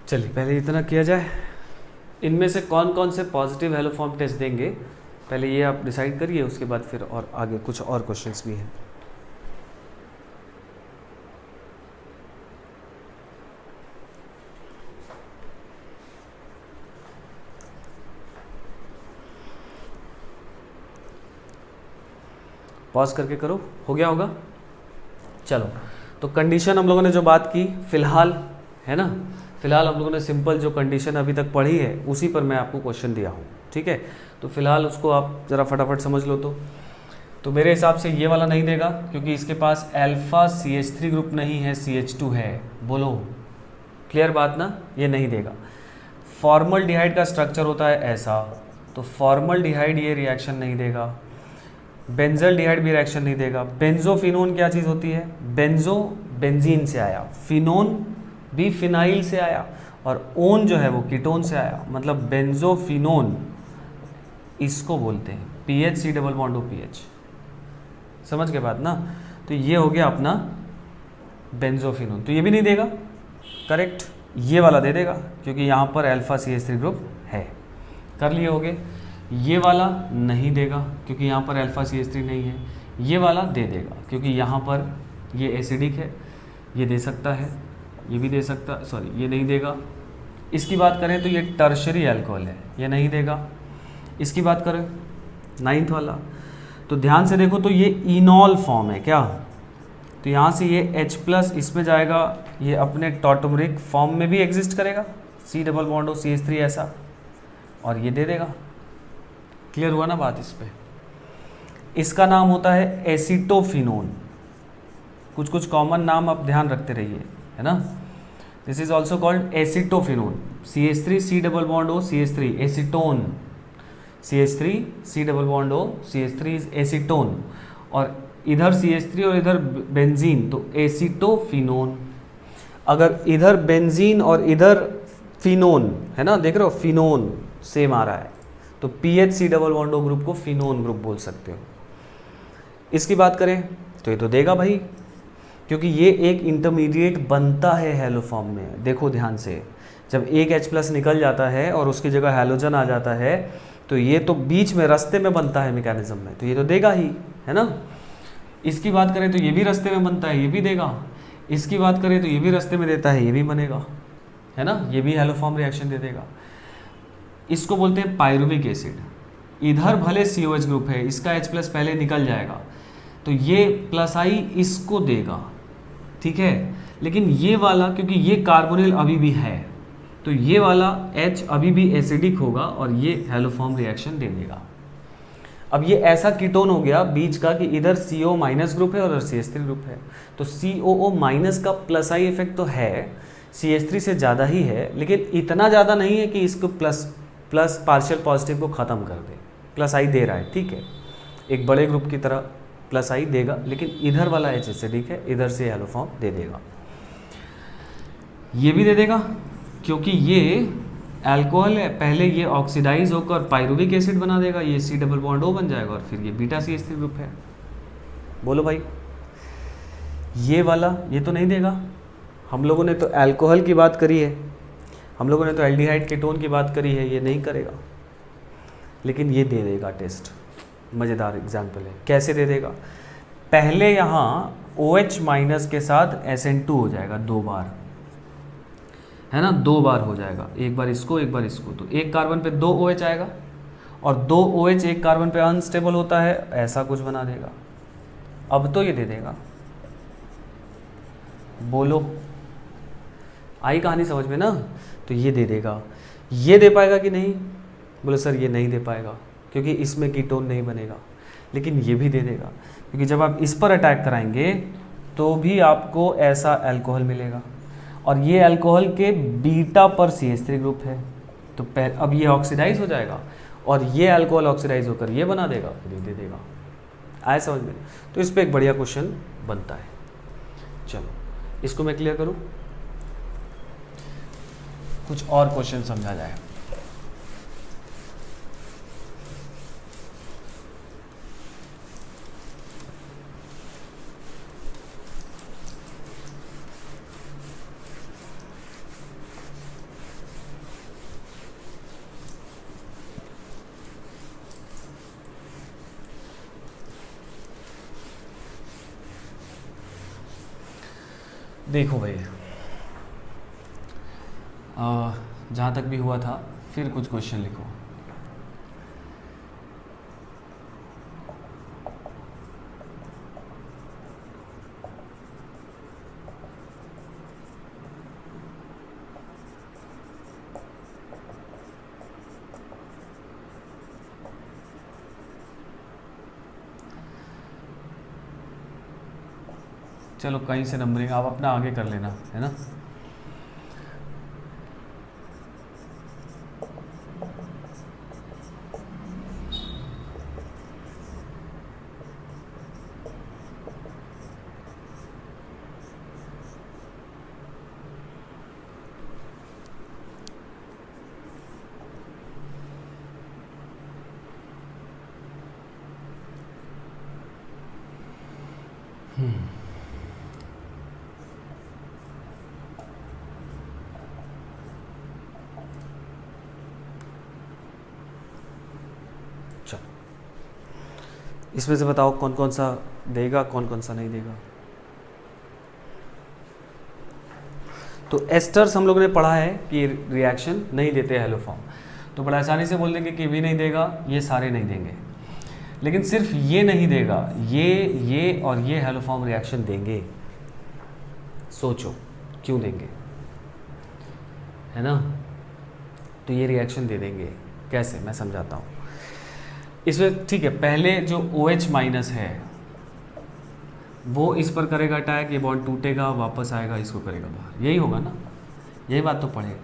Speaker 1: चलिए पहले इतना किया जाए, इनमें से कौन कौन से पॉजिटिव हैलोफॉर्म टेस्ट देंगे पहले ये आप डिसाइड करिए, उसके बाद फिर और आगे कुछ और क्वेश्चंस भी हैं। पॉज करके करो, हो गया होगा। चलो, तो कंडीशन हम लोगों ने जो बात की फिलहाल, है ना, फिलहाल हम लोगों ने सिंपल जो कंडीशन अभी तक पढ़ी है उसी पर मैं आपको क्वेश्चन दिया हूँ, ठीक है। तो फिलहाल उसको आप ज़रा फटाफट समझ लो। तो मेरे हिसाब से ये वाला नहीं देगा क्योंकि इसके पास अल्फा CH3 ग्रुप नहीं है, CH2 है। बोलो क्लियर बात ना, ये नहीं देगा। फॉर्मल्डिहाइड का स्ट्रक्चर होता है ऐसा, तो फॉर्मल्डिहाइड ये रिएक्शन नहीं देगा। बेंजल्डिहाइड भी रिएक्शन नहीं देगा। बेंजोफिनोन क्या चीज़ होती है, बेंजो बेंजीन से आया, फिनोन भी फिनाइल से आया, और ओन जो है वो कीटोन से आया, मतलब बेंजोफिनोन इसको बोलते हैं, PH C double bond O PH, समझ के बाद ना। तो ये हो गया अपना बेंजोफिनोन। तो ये भी नहीं देगा, करेक्ट, ये वाला दे देगा क्योंकि यहाँ पर अल्फा CH3 ग्रुप है, कर लिए होगे। ये वाला नहीं देगा क्योंकि यहाँ पर अल्फा CH3 नहीं है। ये वाला दे देगा क्योंकि यहाँ पर ये एसिडिक है, ये दे सकता है, ये भी दे सकता, सॉरी ये नहीं देगा। इसकी बात करें तो ये टर्शरी अल्कोहल है, ये नहीं देगा। इसकी बात करें 9th वाला, तो ध्यान से देखो, तो ये इनॉल फॉर्म है क्या, तो यहाँ से ये H+ इसमें जाएगा, ये अपने टॉटोमरिक फॉर्म में भी एग्जिस्ट करेगा, C डबल बॉन्ड हो CH3 ऐसा, और ये दे देगा। क्लियर हुआ ना बात इस पे। इसका नाम होता है एसीटोफिनोन। कुछ कुछ कॉमन नाम आप ध्यान रखते रहिए, है ना। This is also called acetophenone. CH3 C double bond हो CH3 acetone, CH3 C double bond हो CH3 इज एसीटोन, और इधर CH3 और इधर बेंजीन, तो एसीटोफिनोन। अगर इधर बेंजीन और इधर फिनोन है ना, देख रहे हो फिनोन सेम आ रहा है, तो PH C double bond O group को फिनोन ग्रुप बोल सकते हो। इसकी बात करें तो ये तो देगा भाई, क्योंकि ये एक इंटरमीडिएट बनता है हैलो फॉर्म में। देखो ध्यान से, जब एक H+ निकल जाता है और उसकी जगह हैलोजन आ जाता है, तो ये तो बीच में रास्ते में बनता है मैकेनिज्म में, तो ये तो देगा ही, है ना। इसकी बात करें तो ये भी रास्ते में बनता है, ये भी देगा। इसकी बात करें तो ये भी रास्ते में देता है, ये भी बनेगा, है ना, ये भी हैलो फॉर्म रिएक्शन दे देगा। इसको बोलते हैं पायरुविक एसिड। इधर भले COH ग्रुप है, इसका H+ पहले निकल जाएगा, तो ये +I इसको देगा, ठीक है। लेकिन ये वाला, क्योंकि ये कार्बोनिल अभी भी है, तो ये वाला H अभी भी एसिडिक होगा और ये हैलोफॉर्म रिएक्शन दे देगा। अब ये ऐसा कीटोन हो गया बीच का कि इधर CO- ग्रुप है और इधर CH3 ग्रुप है, तो COO- का +I इफेक्ट तो है, CH3 से ज़्यादा ही है, लेकिन इतना ज़्यादा नहीं है कि इसको प्लस पार्शियल पॉजिटिव को ख़त्म कर दे। +I दे रहा है, ठीक है, एक बड़े ग्रुप की तरह +I देगा, लेकिन इधर वाला H एसिडिक है, इधर से हैलोफॉर्म दे देगा। ये भी दे देगा क्योंकि ये अल्कोहल है, पहले ये ऑक्सीडाइज होकर पायरुविक एसिड बना देगा, ये C डबल बॉन्ड O बन जाएगा और फिर ये बीटा CH3 ग्रुप है। बोलो भाई, ये वाला ये तो नहीं देगा। हम लोगों ने तो अल्कोहल की बात करी है, हम लोगों ने तो एल्डिहाइड कीटोन की बात करी है, ये नहीं करेगा, लेकिन ये दे देगा टेस्ट। मज़ेदार एग्जाम्पल है, कैसे दे देगा। पहले यहाँ OH- के साथ SN2 हो जाएगा 2 बार, है ना, 2 बार हो जाएगा, एक बार इसको एक बार इसको, तो एक कार्बन पे 2 OH आएगा और 2 OH एक कार्बन पे अनस्टेबल होता है, ऐसा कुछ बना देगा। अब तो ये दे देगा। बोलो, आई कहानी समझ में ना। तो ये दे देगा। ये दे पाएगा कि नहीं, बोले सर ये नहीं दे पाएगा क्योंकि इसमें कीटोन नहीं बनेगा, लेकिन ये भी दे देगा क्योंकि जब आप इस पर अटैक कराएंगे तो भी आपको ऐसा अल्कोहल मिलेगा, और ये अल्कोहल के बीटा पर CH3 ग्रुप है, तो अब ये ऑक्सीडाइज हो जाएगा और ये अल्कोहल ऑक्सीडाइज होकर ये बना देगा, फिर ये दे देगा। आए समझ में। तो इस पर एक बढ़िया क्वेश्चन बनता है। चलो इसको मैं क्लियर करूं, कुछ और क्वेश्चन समझा जाए। देखो भाई, जहाँ तक भी हुआ था फिर कुछ क्वेश्चन लिखो। चलो कहीं से नंबरिंग आप अपना आगे कर लेना, है ना। चलो इसमें से बताओ कौन कौन सा देगा, कौन कौन सा नहीं देगा। तो एस्टर्स हम लोगों ने पढ़ा है कि रिएक्शन नहीं देते हेलोफॉर्म, तो बड़ा आसानी से बोल देंगे कि भी नहीं देगा, ये सारे नहीं देंगे। लेकिन सिर्फ ये नहीं देगा, ये और ये हेलोफॉर्म रिएक्शन देंगे। सोचो क्यों देंगे, है ना। तो ये रिएक्शन दे देंगे, कैसे मैं समझाता हूँ। इसमें ठीक है, पहले जो OH माइनस है वो इस पर करेगा अटैक, ये बॉन्ड टूटेगा, वापस आएगा, इसको करेगा बाहर, यही होगा ना, यही बात तो पढ़े।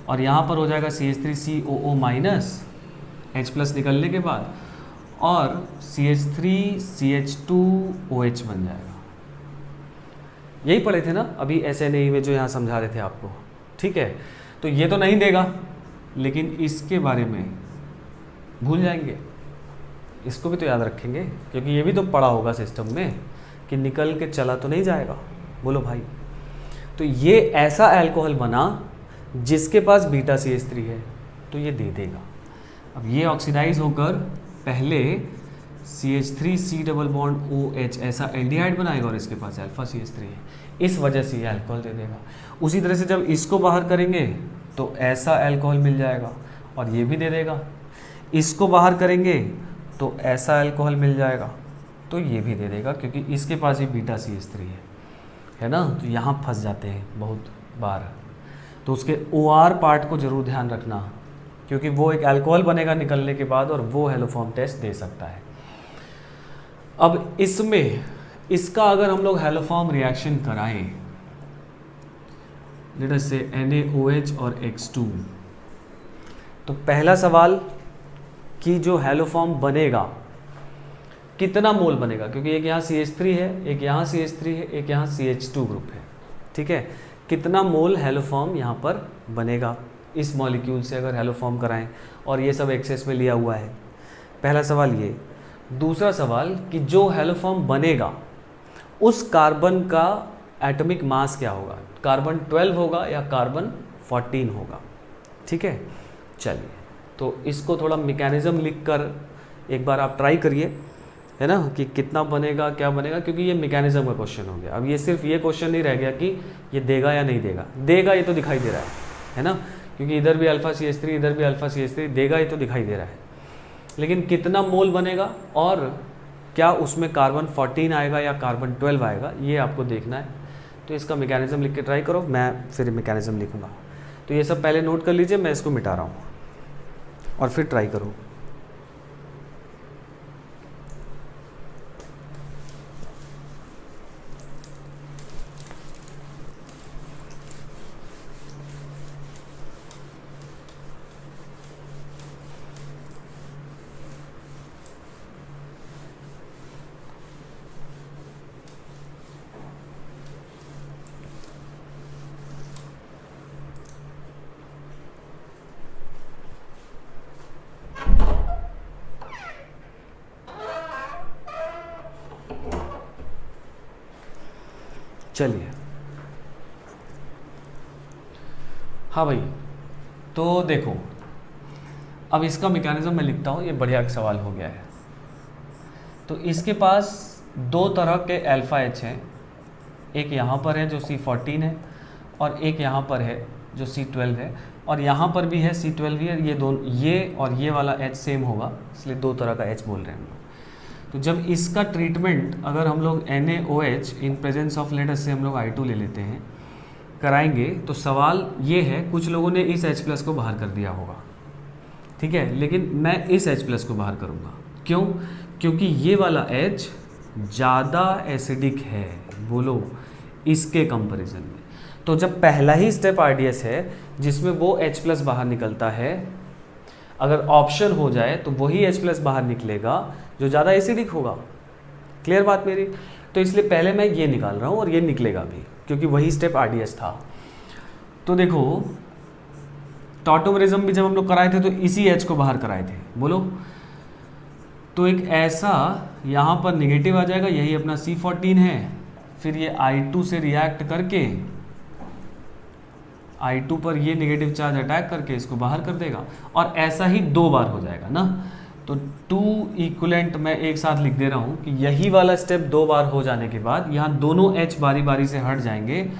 Speaker 1: और यहाँ पर हो जाएगा CH3COO माइनस H प्लस निकलने के बाद, और CH3CH2OH बन जाएगा। यही पढ़े थे ना अभी SNA में जो यहाँ समझा रहे थे आपको, ठीक है। तो ये तो नहीं देगा, लेकिन इसके बारे में भूल जाएंगे, इसको भी तो याद रखेंगे, क्योंकि ये भी तो पढ़ा होगा सिस्टम में कि निकल के चला तो नहीं जाएगा। बोलो भाई, तो ये ऐसा अल्कोहल बना जिसके पास बीटा CH3 है, तो ये दे देगा। अब ये ऑक्सीडाइज होकर पहले CH3C डबल बॉन्ड OH ऐसा एल्डिहाइड बनाएगा और इसके पास अल्फा CH3 है, इस वजह से ये अल्कोहल दे देगा। उसी तरह से जब इसको बाहर करेंगे तो ऐसा अल्कोहल मिल जाएगा और ये भी दे देगा। इसको बाहर करेंगे तो ऐसा अल्कोहल मिल जाएगा, तो ये भी दे देगा, क्योंकि इसके पास ही बीटा CH3 है ना। तो यहाँ फंस जाते हैं बहुत बार, तो उसके OR पार्ट को जरूर ध्यान रखना, क्योंकि वो एक अल्कोहल बनेगा निकलने के बाद और वो हेलोफॉर्म टेस्ट दे सकता है। अब इसमें इसका अगर हम लोग हेलोफॉर्म रिएक्शन कराएं, लेट अस से NaOH और X2, तो पहला सवाल कि जो हेलोफॉर्म बनेगा कितना मोल बनेगा, क्योंकि एक यहाँ CH3 है, एक यहाँ CH3 है, एक यहाँ CH2 ग्रुप है, ठीक है। कितना मोल हेलोफॉर्म यहाँ पर बनेगा इस मॉलिक्यूल से अगर हेलोफॉर्म कराएं, और ये सब एक्सेस में लिया हुआ है। पहला सवाल ये। दूसरा सवाल कि जो हेलोफॉर्म बनेगा उस कार्बन का एटॉमिक मास क्या होगा, कार्बन 12 होगा या कार्बन 14 होगा, ठीक है। चलिए, तो इसको थोड़ा मैकेनिज्म लिख कर एक बार आप ट्राई करिए, है ना, कि कितना बनेगा, क्या बनेगा, क्योंकि ये मैकेनिज्म का क्वेश्चन हो गया। अब ये सिर्फ ये क्वेश्चन नहीं रह गया कि ये देगा या नहीं देगा, देगा ये तो दिखाई दे रहा है ना, क्योंकि इधर भी अल्फा CH3, इधर भी अल्फा CH3, देगा ये तो दिखाई दे रहा है, लेकिन कितना मोल बनेगा और क्या उसमें कार्बन 14 आएगा या कार्बन 12 आएगा, ये आपको देखना है। तो इसका मैकेनिज्म लिख के ट्राई करो, मैं फिर मैकेनिज्म लिखूँगा। तो ये सब पहले नोट कर लीजिए, मैं इसको मिटा रहा हूँ और फिर ट्राई करूँ। चलिए, हाँ भाई, तो देखो अब इसका मैकेनिज्म मैं लिखता हूँ, ये बढ़िया सवाल हो गया है। तो इसके पास दो तरह के अल्फा H हैं, एक यहाँ पर है जो C14 है और एक यहाँ पर है जो C12 है, और यहाँ पर भी है C12 ही है। ये दोनों, ये और ये वाला H सेम होगा, इसलिए दो तरह का H बोल रहे हैं हम लोग। तो जब इसका ट्रीटमेंट अगर हम लोग NaOH in presence of let us से हम लोग I2 ले लेते हैं, कराएंगे, तो सवाल ये है, कुछ लोगों ने इस H प्लस को बाहर कर दिया होगा, ठीक है, लेकिन मैं इस H प्लस को बाहर करूँगा। क्यों? क्योंकि ये वाला H ज़्यादा एसिडिक है, बोलो, इसके कंपैरिजन में। तो जब पहला ही स्टेप RDS है जिसमें वो H प्लस बाहर निकलता है, अगर ऑप्शन हो जाए तो वही H प्लस बाहर निकलेगा जो ज़्यादा एसिडिक होगा। क्लियर बात मेरी? तो इसलिए पहले मैं ये निकाल रहा हूँ और ये निकलेगा भी, क्योंकि वही स्टेप RDS था। तो देखो, टॉटोमरिज्म भी जब हम लोग कराए थे तो इसी H को बाहर कराए थे, बोलो। तो एक ऐसा यहाँ पर नेगेटिव आ जाएगा, यही अपना C14 है, फिर ये I2 से रिएक्ट करके I2 पर ये नेगेटिव चार्ज अटैक करके इसको बाहर कर देगा, और ऐसा ही 2 बार हो जाएगा ना। तो 2 इक्विवेलेंट मैं एक साथ लिख दे रहा हूँ कि यही वाला स्टेप 2 बार हो जाने के बाद यहाँ दोनों H बारी बारी से हट जाएंगे,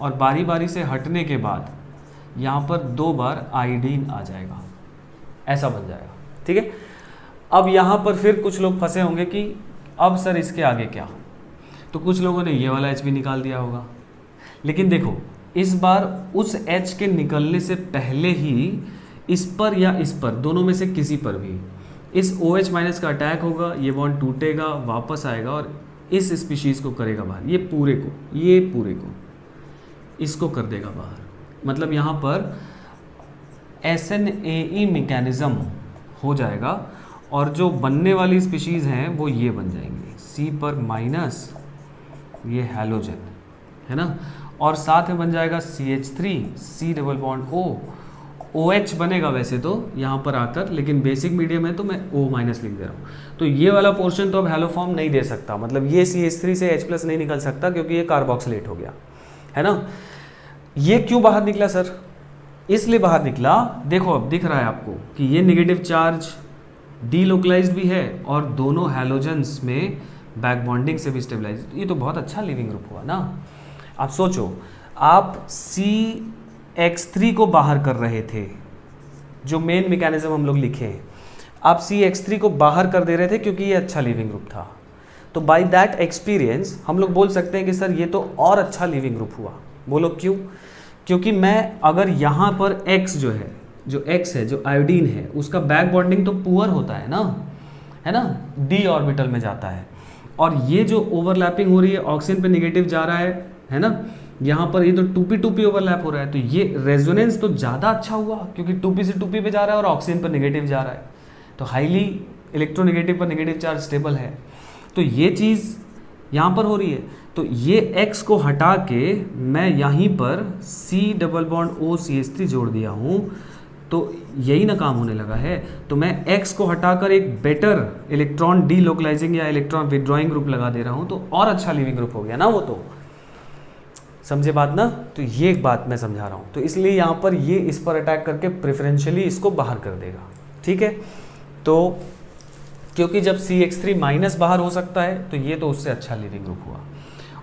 Speaker 1: और बारी बारी से हटने के बाद यहाँ पर 2 बार आयोडीन आ जाएगा, ऐसा बन जाएगा। ठीक है, अब यहाँ पर फिर कुछ लोग फंसे होंगे कि अब सर इसके आगे क्या, तो कुछ लोगों ने ये वाला H भी निकाल दिया होगा, लेकिन देखो इस बार उस H के निकलने से पहले ही इस पर या इस पर, दोनों में से किसी पर भी इस OH माइनस का अटैक होगा, ये बॉन्ड टूटेगा, वापस आएगा और इस स्पीशीज़ को करेगा बाहर, ये पूरे को इसको कर देगा बाहर। मतलब यहाँ पर SNAE मैकेनिज्म हो जाएगा, और जो बनने वाली स्पीशीज़ हैं वो ये बन जाएंगी, C पर माइनस ये हैलोजन है ना, और साथ में बन जाएगा CH3 C double bond O, OH बनेगा वैसे तो यहाँ पर आकर, लेकिन बेसिक मीडियम है तो मैं O माइनस लिख दे रहा हूँ। तो ये वाला पोर्शन तो अब हैलोफॉर्म नहीं दे सकता, मतलब ये CH3 से H प्लस नहीं निकल सकता क्योंकि ये कार्बोक्सिलेट हो गया है ना। ये क्यों बाहर निकला सर? इसलिए बाहर निकला, देखो अब दिख रहा है आपको कि ये नेगेटिव चार्ज डीलोकलाइज्ड भी है और दोनों हैलोजेंस में बैक बॉन्डिंग से भी स्टेबलाइज, ये तो बहुत अच्छा लिविंग ग्रुप हुआ ना। आप सोचो, आप CX3 को बाहर कर रहे थे, जो मेन मैकेनिज्म हम लोग लिखे हैं, आप CX3 को बाहर कर दे रहे थे क्योंकि ये अच्छा लिविंग ग्रुप था। तो बाय दैट एक्सपीरियंस हम लोग बोल सकते हैं कि सर ये तो और अच्छा लिविंग ग्रुप हुआ। बोलो क्यों? क्योंकि मैं अगर यहाँ पर X जो है, जो आयोडीन है, उसका बैक बॉन्डिंग तो पुअर होता है ना, D ऑर्बिटल में जाता है, और ये जो ओवरलैपिंग हो रही है, ऑक्सीजन पे नेगेटिव जा रहा है ना, यहाँ पर ये तो 2p ओवरलैप हो रहा है, तो ये रेजोनेंस तो ज़्यादा अच्छा हुआ क्योंकि 2p से 2p पे जा रहा है और ऑक्सीजन पर नेगेटिव जा रहा है, तो हाईली इलेक्ट्रोनेगेटिव पर नेगेटिव चार्ज स्टेबल है। तो ये चीज़ यहाँ पर हो रही है, तो ये X को हटा के मैं यहीं पर C double bond O CH3 जोड़ दिया हूँ, तो यही ना काम होने लगा है। तो मैं X को हटाकर एक बेटर इलेक्ट्रॉन डीलोकलाइजिंग या इलेक्ट्रॉन विड्रॉइंग ग्रुप लगा दे रहा हूँ, तो और अच्छा लिविंग ग्रुप हो गया ना। वो तो समझे बात ना, तो ये एक बात मैं समझा रहा हूँ। तो इसलिए यहाँ पर ये इस पर अटैक करके प्रेफरेंशियली इसको बाहर कर देगा। ठीक है, तो क्योंकि जब CX3 माइनस बाहर हो सकता है तो ये तो उससे अच्छा लिविंग ग्रुप हुआ,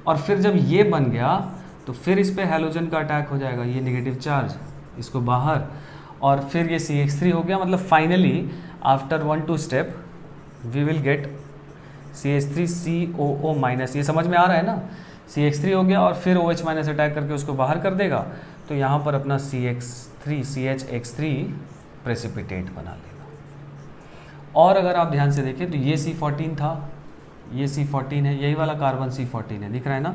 Speaker 1: और फिर जब ये बन गया तो फिर इस पे हैलोजन का अटैक हो जाएगा, ये नेगेटिव चार्ज इसको बाहर, और फिर ये CH3 हो गया। मतलब finally after 1-2 step we will get CH3 COO minus, ये समझ में आ रहा है ना। CH3 हो गया और फिर OH माइनस अटैक करके उसको बाहर कर देगा, तो यहाँ पर अपना CHX3 प्रेसिपिटेट बना लेगा। और अगर आप ध्यान से देखें तो ये C14 था, ये C14 है, यही वाला कार्बन C14 है, दिख रहा है ना,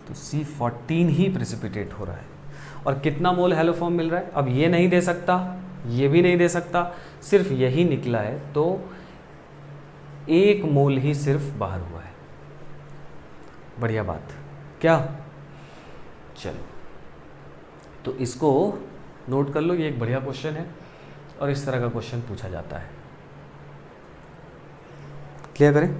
Speaker 1: तो C14 ही प्रेसिपिटेट हो रहा है। और कितना मोल हैलोफॉर्म मिल रहा है? अब ये नहीं दे सकता, ये भी नहीं दे सकता, सिर्फ यही निकला है, तो 1 मोल ही सिर्फ बाहर हुआ है। बढ़िया बात, क्या? चलो, तो इसको नोट कर लो, ये एक बढ़िया क्वेश्चन है और इस तरह का क्वेश्चन पूछा जाता है। क्लियर करें?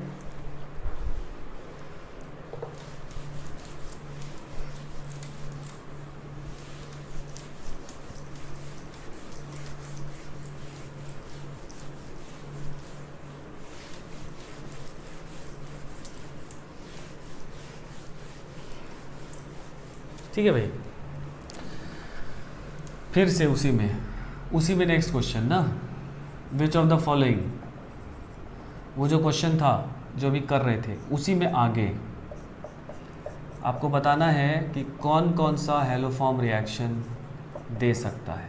Speaker 1: ठीक है भाई, फिर से उसी में नेक्स्ट क्वेश्चन ना, विच ऑफ द फॉलोइंग, वो जो क्वेश्चन था जो अभी कर रहे थे उसी में आगे आपको बताना है कि कौन कौन सा हैलोफॉर्म रिएक्शन दे सकता है।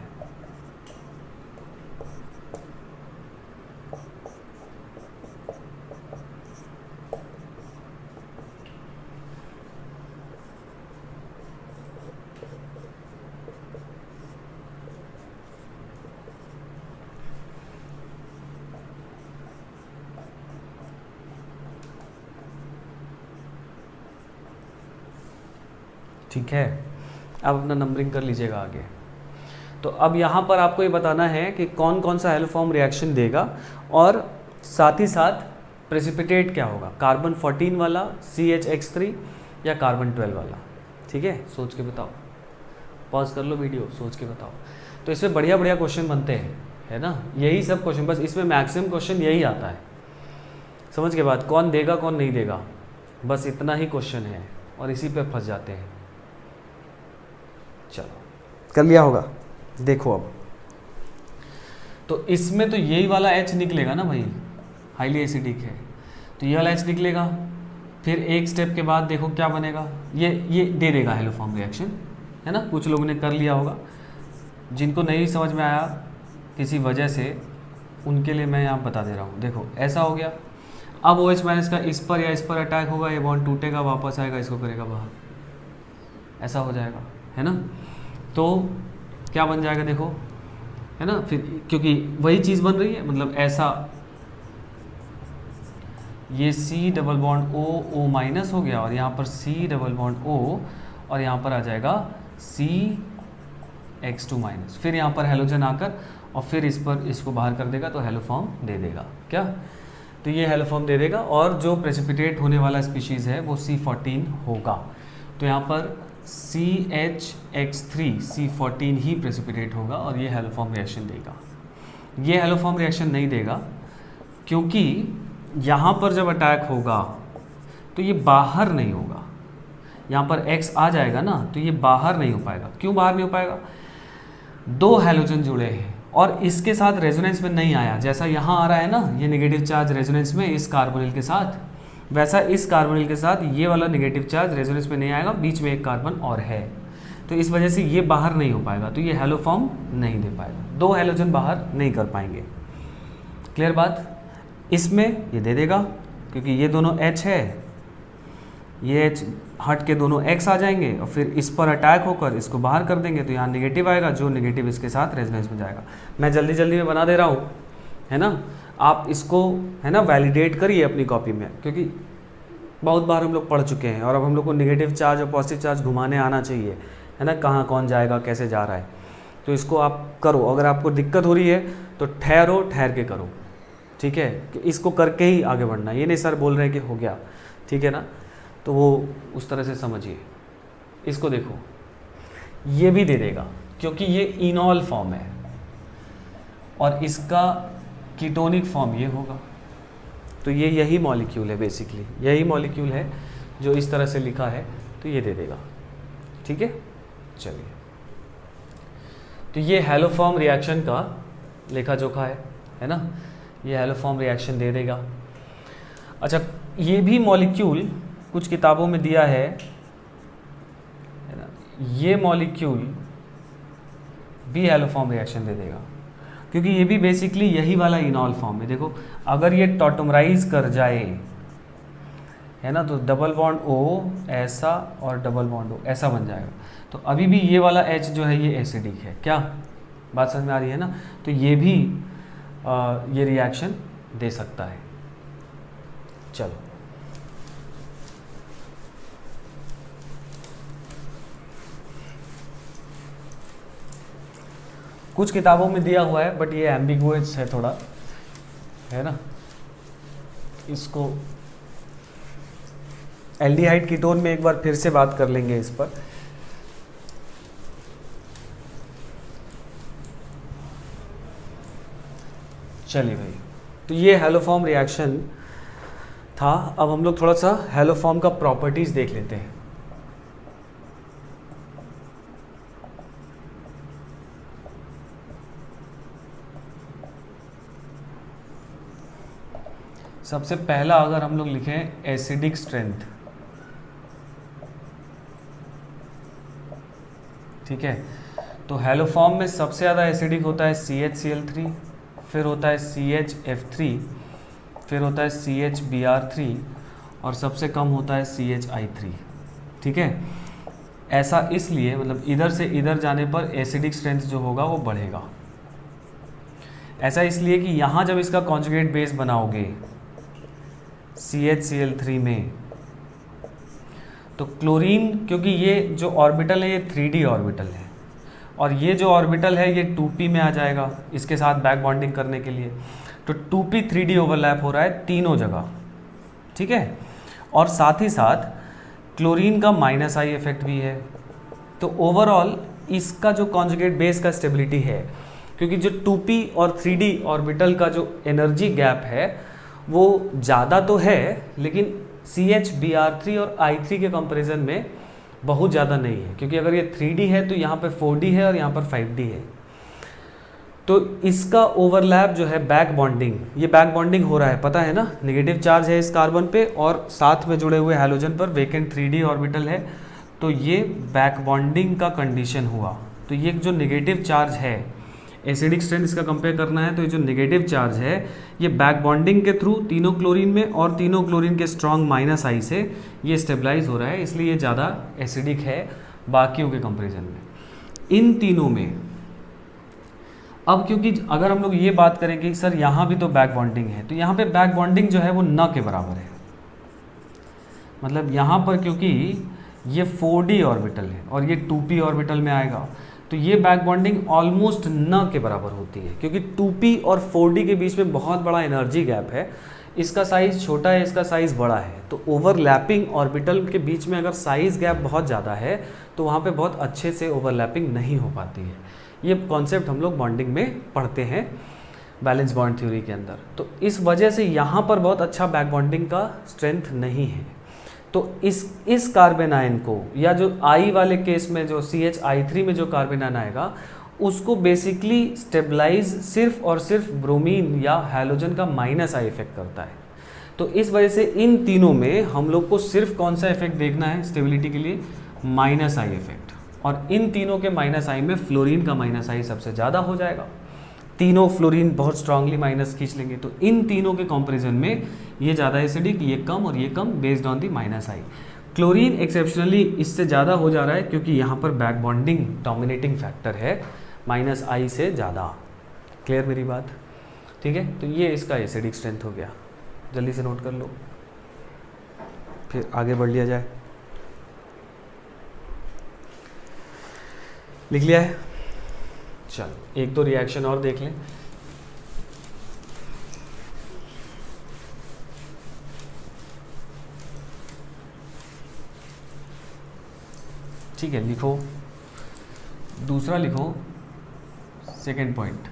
Speaker 1: ठीक है, अब अपना नंबरिंग कर लीजिएगा आगे। तो अब यहाँ पर आपको ये बताना है कि कौन कौन सा हैलोफॉर्म रिएक्शन देगा, और साथ ही साथ प्रेसिपिटेट क्या होगा। कार्बन 14 वाला CHX3 या कार्बन 12 वाला? ठीक है, सोच के बताओ, पॉज कर लो वीडियो, सोच के बताओ। तो इसमें बढ़िया बढ़िया क्वेश्चन बनते हैं, है ना, यही सब क्वेश्चन, बस इसमें मैक्सिमम क्वेश्चन यही आता है। समझ के बाद कौन देगा कौन नहीं देगा, बस इतना ही क्वेश्चन है और इसी पे फंस जाते हैं। चलो कर लिया होगा, देखो अब तो इसमें तो यही वाला H निकलेगा ना भाई, हाईली एसिडिक है तो ये वाला H निकलेगा। फिर एक स्टेप के बाद देखो क्या बनेगा, ये दे देगा हेलोफॉर्म रिएक्शन, है ना। कुछ लोगों ने कर लिया होगा, जिनको नहीं समझ में आया किसी वजह से उनके लिए मैं यहाँ बता दे रहा हूँ। देखो ऐसा हो गया, अब OH माइनस का इस पर या इस पर अटैक होगा, ये बॉन्ड टूटेगा, वापस आएगा, इसको करेगा बाहर, ऐसा हो जाएगा, है ना। तो क्या बन जाएगा देखो, है ना, फिर क्योंकि वही चीज़ बन रही है, मतलब ऐसा ये C double bond O minus हो गया और यहाँ पर C डबल बॉन्ड O और यहाँ पर आ जाएगा CH2 माइनस, फिर यहाँ पर हेलोजन आकर और फिर इस पर इसको बाहर कर देगा तो हेलोफॉर्म दे देगा क्या, तो ये हेलोफॉर्म दे देगा। और जो प्रेसिपिटेट होने वाला स्पीशीज़ है वो C14 होगा, तो यहाँ पर CH(X3) C14 ही प्रेसिपिटेट होगा और ये हेलोफॉर्म रिएक्शन देगा। ये हेलोफॉर्म रिएक्शन नहीं देगा क्योंकि यहाँ पर जब अटैक होगा तो ये बाहर नहीं होगा, यहाँ पर X आ जाएगा ना तो ये बाहर नहीं हो पाएगा। क्यों बाहर नहीं हो पाएगा, दो हैलोजन जुड़े हैं और इसके साथ रेजोनेंस में नहीं आया, जैसा यहाँ आ रहा है ना ये नेगेटिव चार्ज रेजोनेंस में इस कार्बोनिल के साथ, वैसा इस कार्बोनिल के साथ ये वाला नेगेटिव चार्ज रेजोनेंस में नहीं आएगा, बीच में एक कार्बन और है, तो इस वजह से ये बाहर नहीं हो पाएगा, तो ये हेलोफॉर्म नहीं दे पाएगा, दो हैलोजन बाहर नहीं कर पाएंगे। क्लियर बात। इसमें ये दे देगा क्योंकि ये दोनों H है, ये H हट के दोनों X आ जाएंगे और फिर इस पर अटैक होकर इसको बाहर कर देंगे तो यहाँ नेगेटिव आएगा, जो नेगेटिव इसके साथ रेजोनेंस में जाएगा। मैं जल्दी जल्दी में बना दे रहा हूँ, है ना, आप इसको है ना वैलिडेट करिए अपनी कॉपी में, क्योंकि बहुत बार हम लोग पढ़ चुके हैं और अब हम लोग को नेगेटिव चार्ज और पॉजिटिव चार्ज घुमाने आना चाहिए, है ना, कहाँ कौन जाएगा कैसे जा रहा है। तो इसको आप करो, अगर आपको दिक्कत हो रही है तो ठहर के करो, ठीक है, कि इसको करके ही आगे बढ़ना, ये नहीं सर बोल रहे हैं कि हो गया, ठीक है ना, तो वो उस तरह से समझिए। इसको देखो ये भी दे देगा क्योंकि ये इनॉल फॉर्म है और इसका कीटोनिक फॉर्म ये होगा, तो ये यही मॉलिक्यूल है, बेसिकली यही मॉलिक्यूल है जो इस तरह से लिखा है, तो ये दे देगा, ठीक है। चलिए, तो ये हेलोफॉर्म रिएक्शन का लेखा जोखा है ना, ये हेलोफॉर्म रिएक्शन दे देगा। अच्छा, ये भी मॉलिक्यूल कुछ किताबों में दिया है ना, ये मॉलिक्यूल भी हेलोफॉर्म रिएक्शन दे देगा क्योंकि ये भी बेसिकली यही वाला इनॉल फॉर्म है। देखो अगर ये टॉटमराइज कर जाए, है ना, तो डबल बॉन्ड O ऐसा और डबल बॉन्ड O ऐसा बन जाएगा, तो अभी भी ये वाला H जो है ये एसिडिक है। क्या बात समझ में आ रही है ना, तो ये भी ये रिएक्शन दे सकता है। चलो कुछ किताबों में दिया हुआ है बट ये एम्बिगुअस है थोड़ा, है ना। इसको एल्डिहाइड कीटोन में एक बार फिर से बात कर लेंगे इस पर। चलिए भाई, तो ये हेलोफॉर्म रिएक्शन था। अब हम लोग थोड़ा सा हेलोफॉर्म का प्रॉपर्टीज देख लेते हैं। सबसे पहला अगर हम लोग लिखें एसिडिक स्ट्रेंथ, ठीक है, तो हेलोफॉर्म में सबसे ज़्यादा एसिडिक होता है CHCl3, फिर होता है CHF3, फिर होता है CHBr3 और सबसे कम होता है CHI3, ठीक है। ऐसा इसलिए, मतलब इधर से इधर जाने पर एसिडिक स्ट्रेंथ जो होगा वो बढ़ेगा। ऐसा इसलिए कि यहाँ जब इसका कॉन्जुगेट बेस बनाओगे CHCl3 में, तो क्लोरीन, क्योंकि ये जो ऑर्बिटल है ये 3D ऑर्बिटल है और ये जो ऑर्बिटल है ये 2p में आ जाएगा इसके साथ बैक बॉन्डिंग करने के लिए, तो 2p 3D ओवरलैप हो रहा है तीनों जगह, ठीक है। और साथ ही साथ क्लोरीन का माइनस आई इफेक्ट भी है। तो ओवरऑल इसका जो कॉन्जुगेट बेस का स्टेबिलिटी है, क्योंकि जो 2p और 3d ऑर्बिटल का जो एनर्जी गैप है वो ज़्यादा तो है, लेकिन CH Br3 और I3 के कंपैरिजन में बहुत ज़्यादा नहीं है, क्योंकि अगर ये 3d है तो यहाँ पे 4d है और यहाँ पर 5d है। तो इसका ओवरलैप जो है बैक बॉन्डिंग, ये बैक बॉन्डिंग हो रहा है, पता है ना, नेगेटिव चार्ज है इस कार्बन पे और साथ में जुड़े हुए हैलोजन पर वेकेंट 3d ऑर्बिटल है, तो ये बैक बॉन्डिंग का कंडीशन हुआ। तो ये जो नेगेटिव चार्ज है, एसिडिक स्ट्रेंथ इसका कंपेयर करना है, तो ये जो नेगेटिव चार्ज है ये बैक बॉन्डिंग के थ्रू तीनों क्लोरीन में और तीनों क्लोरीन के स्ट्रॉन्ग माइनस आई से ये स्टेबलाइज हो रहा है, इसलिए ये ज़्यादा एसिडिक है बाकियों के कंपेरिजन में। इन तीनों में अब क्योंकि अगर हम लोग ये बात करें कि सर यहाँ भी तो बैक बॉन्डिंग है, तो यहाँ पे बैक बॉन्डिंग जो है वो न के बराबर है। मतलब यहाँ पर क्योंकि ये 4d ऑर्बिटल है और ये 2p ऑर्बिटल में आएगा, तो ये बैक बॉन्डिंग ऑलमोस्ट न के बराबर होती है, क्योंकि 2p और 4d के बीच में बहुत बड़ा एनर्जी गैप है। इसका साइज़ छोटा है, इसका साइज़ बड़ा है, तो ओवरलैपिंग ऑर्बिटल के बीच में अगर साइज़ गैप बहुत ज़्यादा है तो वहाँ पे बहुत अच्छे से ओवरलैपिंग नहीं हो पाती है। ये कॉन्सेप्ट हम लोग बॉन्डिंग में पढ़ते हैं बैलेंस बॉन्ड थ्योरी के अंदर। तो इस वजह से यहाँ पर बहुत अच्छा बैक बॉन्डिंग का स्ट्रेंथ नहीं है। तो इस कार्बन आयन को, या जो आई वाले केस में जो CHI3 में जो कार्बन आयन आएगा, उसको बेसिकली स्टेबलाइज सिर्फ और सिर्फ ब्रोमीन या हैलोजन का माइनस आई इफेक्ट करता है। तो इस वजह से इन तीनों में हम लोग को सिर्फ कौन सा इफेक्ट देखना है स्टेबिलिटी के लिए, माइनस आई इफेक्ट। और इन तीनों के माइनस आई में फ्लोरीन का माइनस आई सबसे ज़्यादा हो जाएगा। तीनों फ्लोरीन बहुत स्ट्रांगली माइनस खींच लेंगे, तो इन तीनों के कंपैरिजन में ये ज़्यादा एसिडिक, ये कम और ये कम based on the minus I. Chlorine exceptionally इससे ज़्यादा हो जा रहा है क्योंकि यहाँ पर बैक बॉन्डिंग डोमिनेटिंग फैक्टर है माइनस आई से ज़्यादा। क्लियर मेरी बात? ठीक है, तो ये इसका एसिडिक स्ट्रेंथ हो गया, जल्दी से नोट कर लो फिर आगे बढ़ लिया जाए। लिख लिया है? चल एक तो रिएक्शन और देख लें। ठीक है, लिखो, दूसरा लिखो, सेकेंड पॉइंट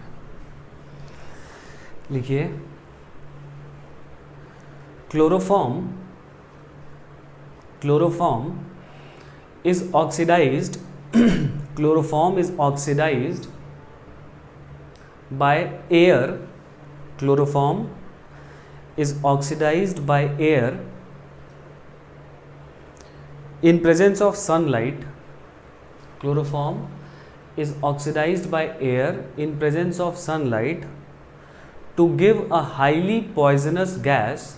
Speaker 1: लिखिए, chloroform is oxidised chloroform is oxidized by air. Chloroform is oxidized by air in presence of sunlight. Chloroform is oxidized by air in presence of sunlight to give a highly poisonous gas,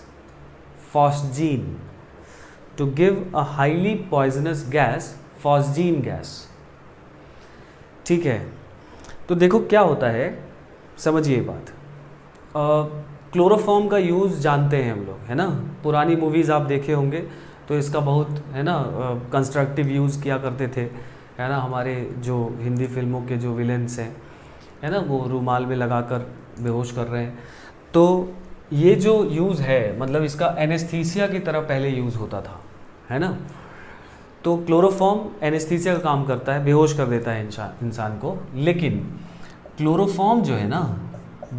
Speaker 1: phosgene. To give a highly poisonous gas, phosgene gas. ठीक है, तो देखो क्या होता है, समझिए बात। Chloroform का यूज़ जानते हैं हम लोग, है ना, पुरानी मूवीज़ आप देखे होंगे तो इसका बहुत, है ना, कंस्ट्रक्टिव यूज़ किया करते थे, है ना। हमारे जो हिंदी फिल्मों के जो विलेंस हैं, है ना, वो रूमाल में लगाकर बेहोश कर रहे हैं, तो ये जो यूज़ है मतलब इसका एनेस्थीसिया की तरह पहले यूज़ होता था, है ना। तो क्लोरोफॉर्म एनेस्थीसिया का काम करता है, बेहोश कर देता है इंसान को, लेकिन क्लोरोफॉर्म जो है ना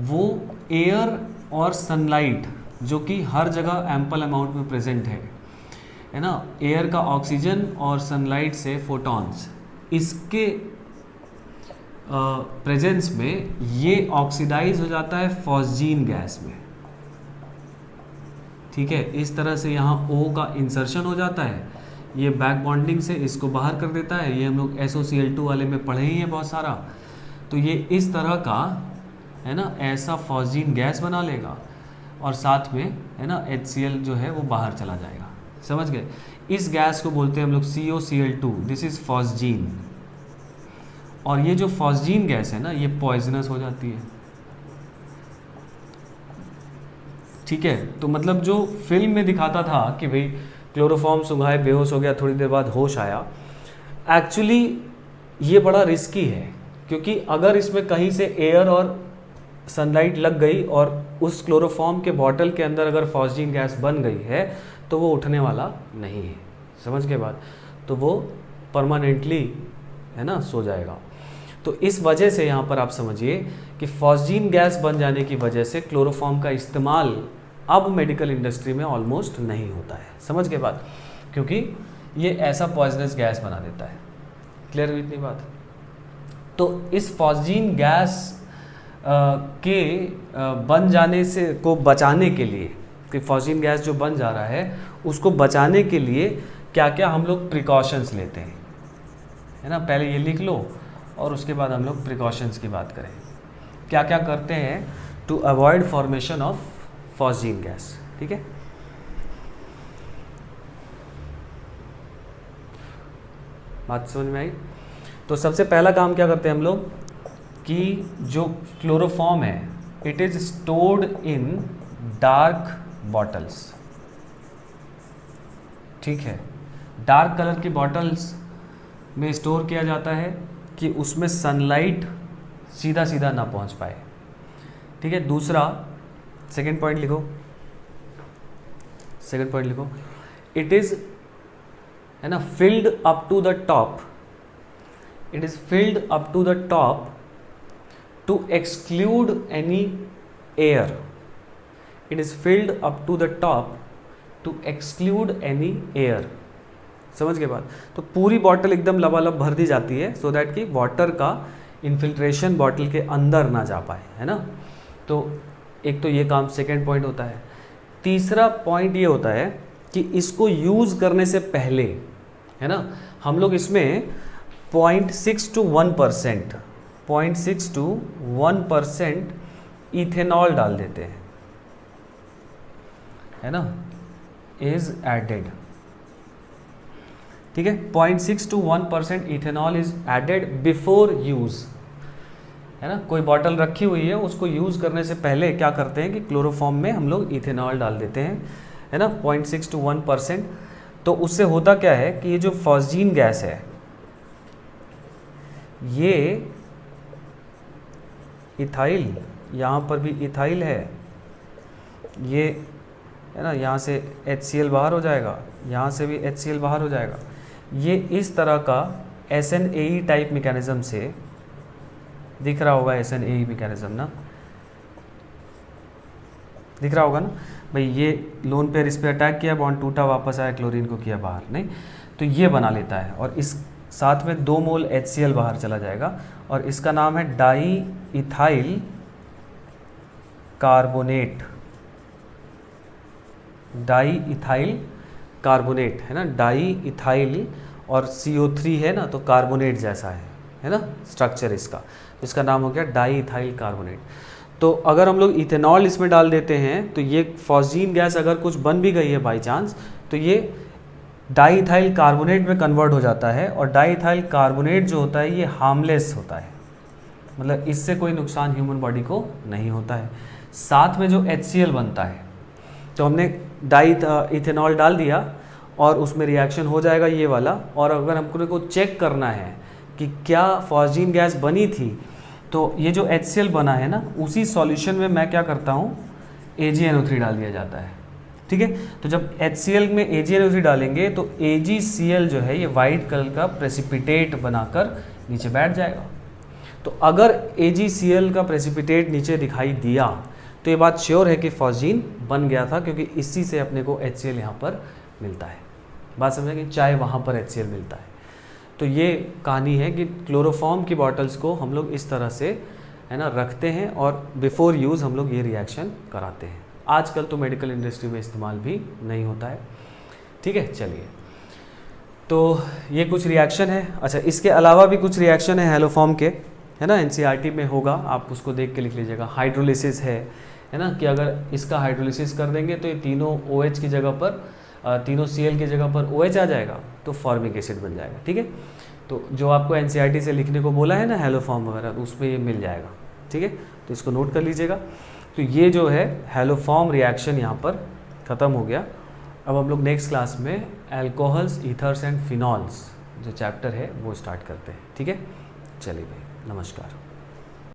Speaker 1: वो एयर और सनलाइट, जो कि हर जगह एम्पल अमाउंट में प्रेजेंट है ना, एयर का ऑक्सीजन और सनलाइट से फोटॉन्स, इसके प्रेजेंस में ये ऑक्सीडाइज हो जाता है फॉस्जीन गैस में। ठीक है, इस तरह से यहाँ O का इंसर्शन हो जाता है, ये बैक बॉन्डिंग से इसको बाहर कर देता है। ये हम लोग SOCl2 वाले में पढ़े ही हैं बहुत सारा। तो ये इस तरह का, है ना, ऐसा फॉस्जीन गैस बना लेगा और साथ में, है ना, HCl जो है वो बाहर चला जाएगा। समझ गए? इस गैस को बोलते हैं हम लोग COCl2, दिस इज़ फॉस्जीन। और ये जो फॉस्जीन गैस है ना ये पॉइजनस हो जाती है। ठीक है, तो मतलब जो फिल्म में दिखाता था कि भाई क्लोरोफॉर्म सुंघाए बेहोश हो गया, थोड़ी देर बाद होश आया, एक्चुअली ये बड़ा रिस्की है, क्योंकि अगर इसमें कहीं से एयर और सनलाइट लग गई और उस क्लोरोफॉर्म के बॉटल के अंदर अगर फॉस्जीन गैस बन गई है तो वो उठने वाला नहीं है। समझ के बाद, तो वो परमानेंटली है ना सो जाएगा। तो इस वजह से यहाँ पर आप समझिए कि फॉस्जीन गैस बन जाने की वजह से क्लोरोफॉर्म का इस्तेमाल अब मेडिकल इंडस्ट्री में ऑलमोस्ट नहीं होता है। समझ के बाद, क्योंकि ये ऐसा पॉइजनस गैस बना देता है। क्लियर हुई इतनी बात? तो इस फॉस्जीन गैस के बन जाने से को बचाने के लिए, कि फॉस्जीन गैस जो बन जा रहा है उसको बचाने के लिए क्या क्या हम लोग प्रिकॉशंस लेते हैं, है ना। पहले ये लिख लो और उसके बाद हम लोग प्रिकॉशंस की बात करें। क्या क्या करते हैं to avoid formation of phosgene gas, ठीक है। बात समझ में आई? तो सबसे पहला काम क्या करते हैं हम लोग कि जो क्लोरोफॉर्म है it is stored in dark bottles, ठीक है। डार्क कलर की बॉटल्स में स्टोर किया जाता है कि उसमें सनलाइट सीधा सीधा ना पहुंच पाए, ठीक है। दूसरा, सेकंड पॉइंट लिखो, सेकंड पॉइंट लिखो, इट इज, है ना, filled up to the top, it is filled up to the top to exclude any air, it is filled up to the top to exclude any air. समझ के बाद, तो पूरी bottle एकदम लबालब भर दी जाती है सो दैट कि वाटर का इन्फिल्ट्रेशन बॉटल के अंदर ना जा पाए, है ना। तो एक तो ये काम सेकेंड पॉइंट होता है। तीसरा पॉइंट ये होता है कि इसको यूज़ करने से पहले, है ना, हम लोग इसमें 0.6 to 1%, 0.6 to 1% इथेनॉल डाल देते हैं, है ना, इज एडेड, ठीक है। 0.6 to 1% ethanol is added before use, है ना। कोई बॉटल रखी हुई है, उसको यूज करने से पहले क्या करते हैं कि क्लोरोफॉर्म में हम लोग इथेनॉल डाल देते हैं, है ना, 0.6 to 1%। तो उससे होता क्या है कि ये जो फॉस्जीन गैस है ये इथाइल, यहाँ पर भी इथाइल है, ये, है ना, यहाँ से HCl बाहर हो जाएगा, यहाँ से भी HCl बाहर हो जाएगा। ये इस तरह का SNAE टाइप मैकेनिज्म से दिख रहा होगा, SNAE मैकेनिज्म ना दिख रहा होगा ना भाई। ये लोन पेयर इस पे अटैक किया, बॉन्ड टूटा, वापस आया, क्लोरीन को किया बाहर, नहीं तो ये बना लेता है और इस साथ में 2 मोल HCl बाहर चला जाएगा और इसका नाम है di ethyl carbonate, di ethyl carbonate, है ना। डाई इथाइल और CO3 है ना, तो कार्बोनेट जैसा है ना स्ट्रक्चर इसका, तो इसका नाम हो गया डाई इथाइल कार्बोनेट। तो अगर हम लोग इथेनॉल इसमें डाल देते हैं तो ये फॉस्जीन गैस अगर कुछ बन भी गई है बाई चांस, तो ये डाई इथाइल कार्बोनेट में कन्वर्ट हो जाता है और डाई इथाइल कार्बोनेट जो होता है ये हार्मलेस होता है, मतलब इससे कोई नुकसान ह्यूमन बॉडी को नहीं होता है। साथ में जो HCl बनता है, तो हमने डाई इथेनॉल डाल दिया और उसमें रिएक्शन हो जाएगा ये वाला, और अगर हमको चेक करना है कि क्या फॉस्जीन गैस बनी थी, तो ये जो HCl बना है ना, उसी सॉल्यूशन में मैं क्या करता हूँ, AgNO3 डाल दिया जाता है, ठीक है। तो जब HCl में AgNO3 डालेंगे तो AgCl जो है ये वाइट कलर का प्रेसिपिटेट बनाकर नीचे बैठ जाएगा। तो अगर AgCl का प्रेसिपिटेट नीचे दिखाई दिया तो ये बात श्योर है कि फॉस्जीन बन गया था, क्योंकि इसी से अपने को HCl यहाँ पर मिलता है। बात समझेंगे, चाहे वहाँ पर HCl मिलता है। तो ये कहानी है कि क्लोरोफॉर्म की बॉटल्स को हम लोग इस तरह से, है ना, रखते हैं और बिफोर यूज़ हम लोग ये रिएक्शन कराते हैं। आजकल तो मेडिकल इंडस्ट्री में इस्तेमाल भी नहीं होता है, ठीक है। चलिए, तो ये कुछ रिएक्शन है। अच्छा, इसके अलावा भी कुछ रिएक्शन है हैलोफॉर्म के, है ना, NCERT में होगा, आप उसको देख के लिख लीजिएगा। हाइड्रोलिसिस है ना, कि अगर इसका हाइड्रोलिसिस कर देंगे तो ये तीनों OH की जगह पर, तीनों Cl की जगह पर OH आ जाएगा, तो फॉर्मिक एसिड बन जाएगा, ठीक है। तो जो आपको NCERT से लिखने को बोला है ना हैलोफॉर्म वगैरह, उसमें ये मिल जाएगा, ठीक है। तो इसको नोट कर लीजिएगा। तो ये जो है हैलोफॉर्म रिएक्शन यहाँ पर ख़त्म हो गया। अब हम लोग नेक्स्ट क्लास में एल्कोहल्स, ईथर्स एंड फिनॉल्स जो चैप्टर है वो स्टार्ट करते हैं, ठीक है। चलिए भाई, नमस्कार।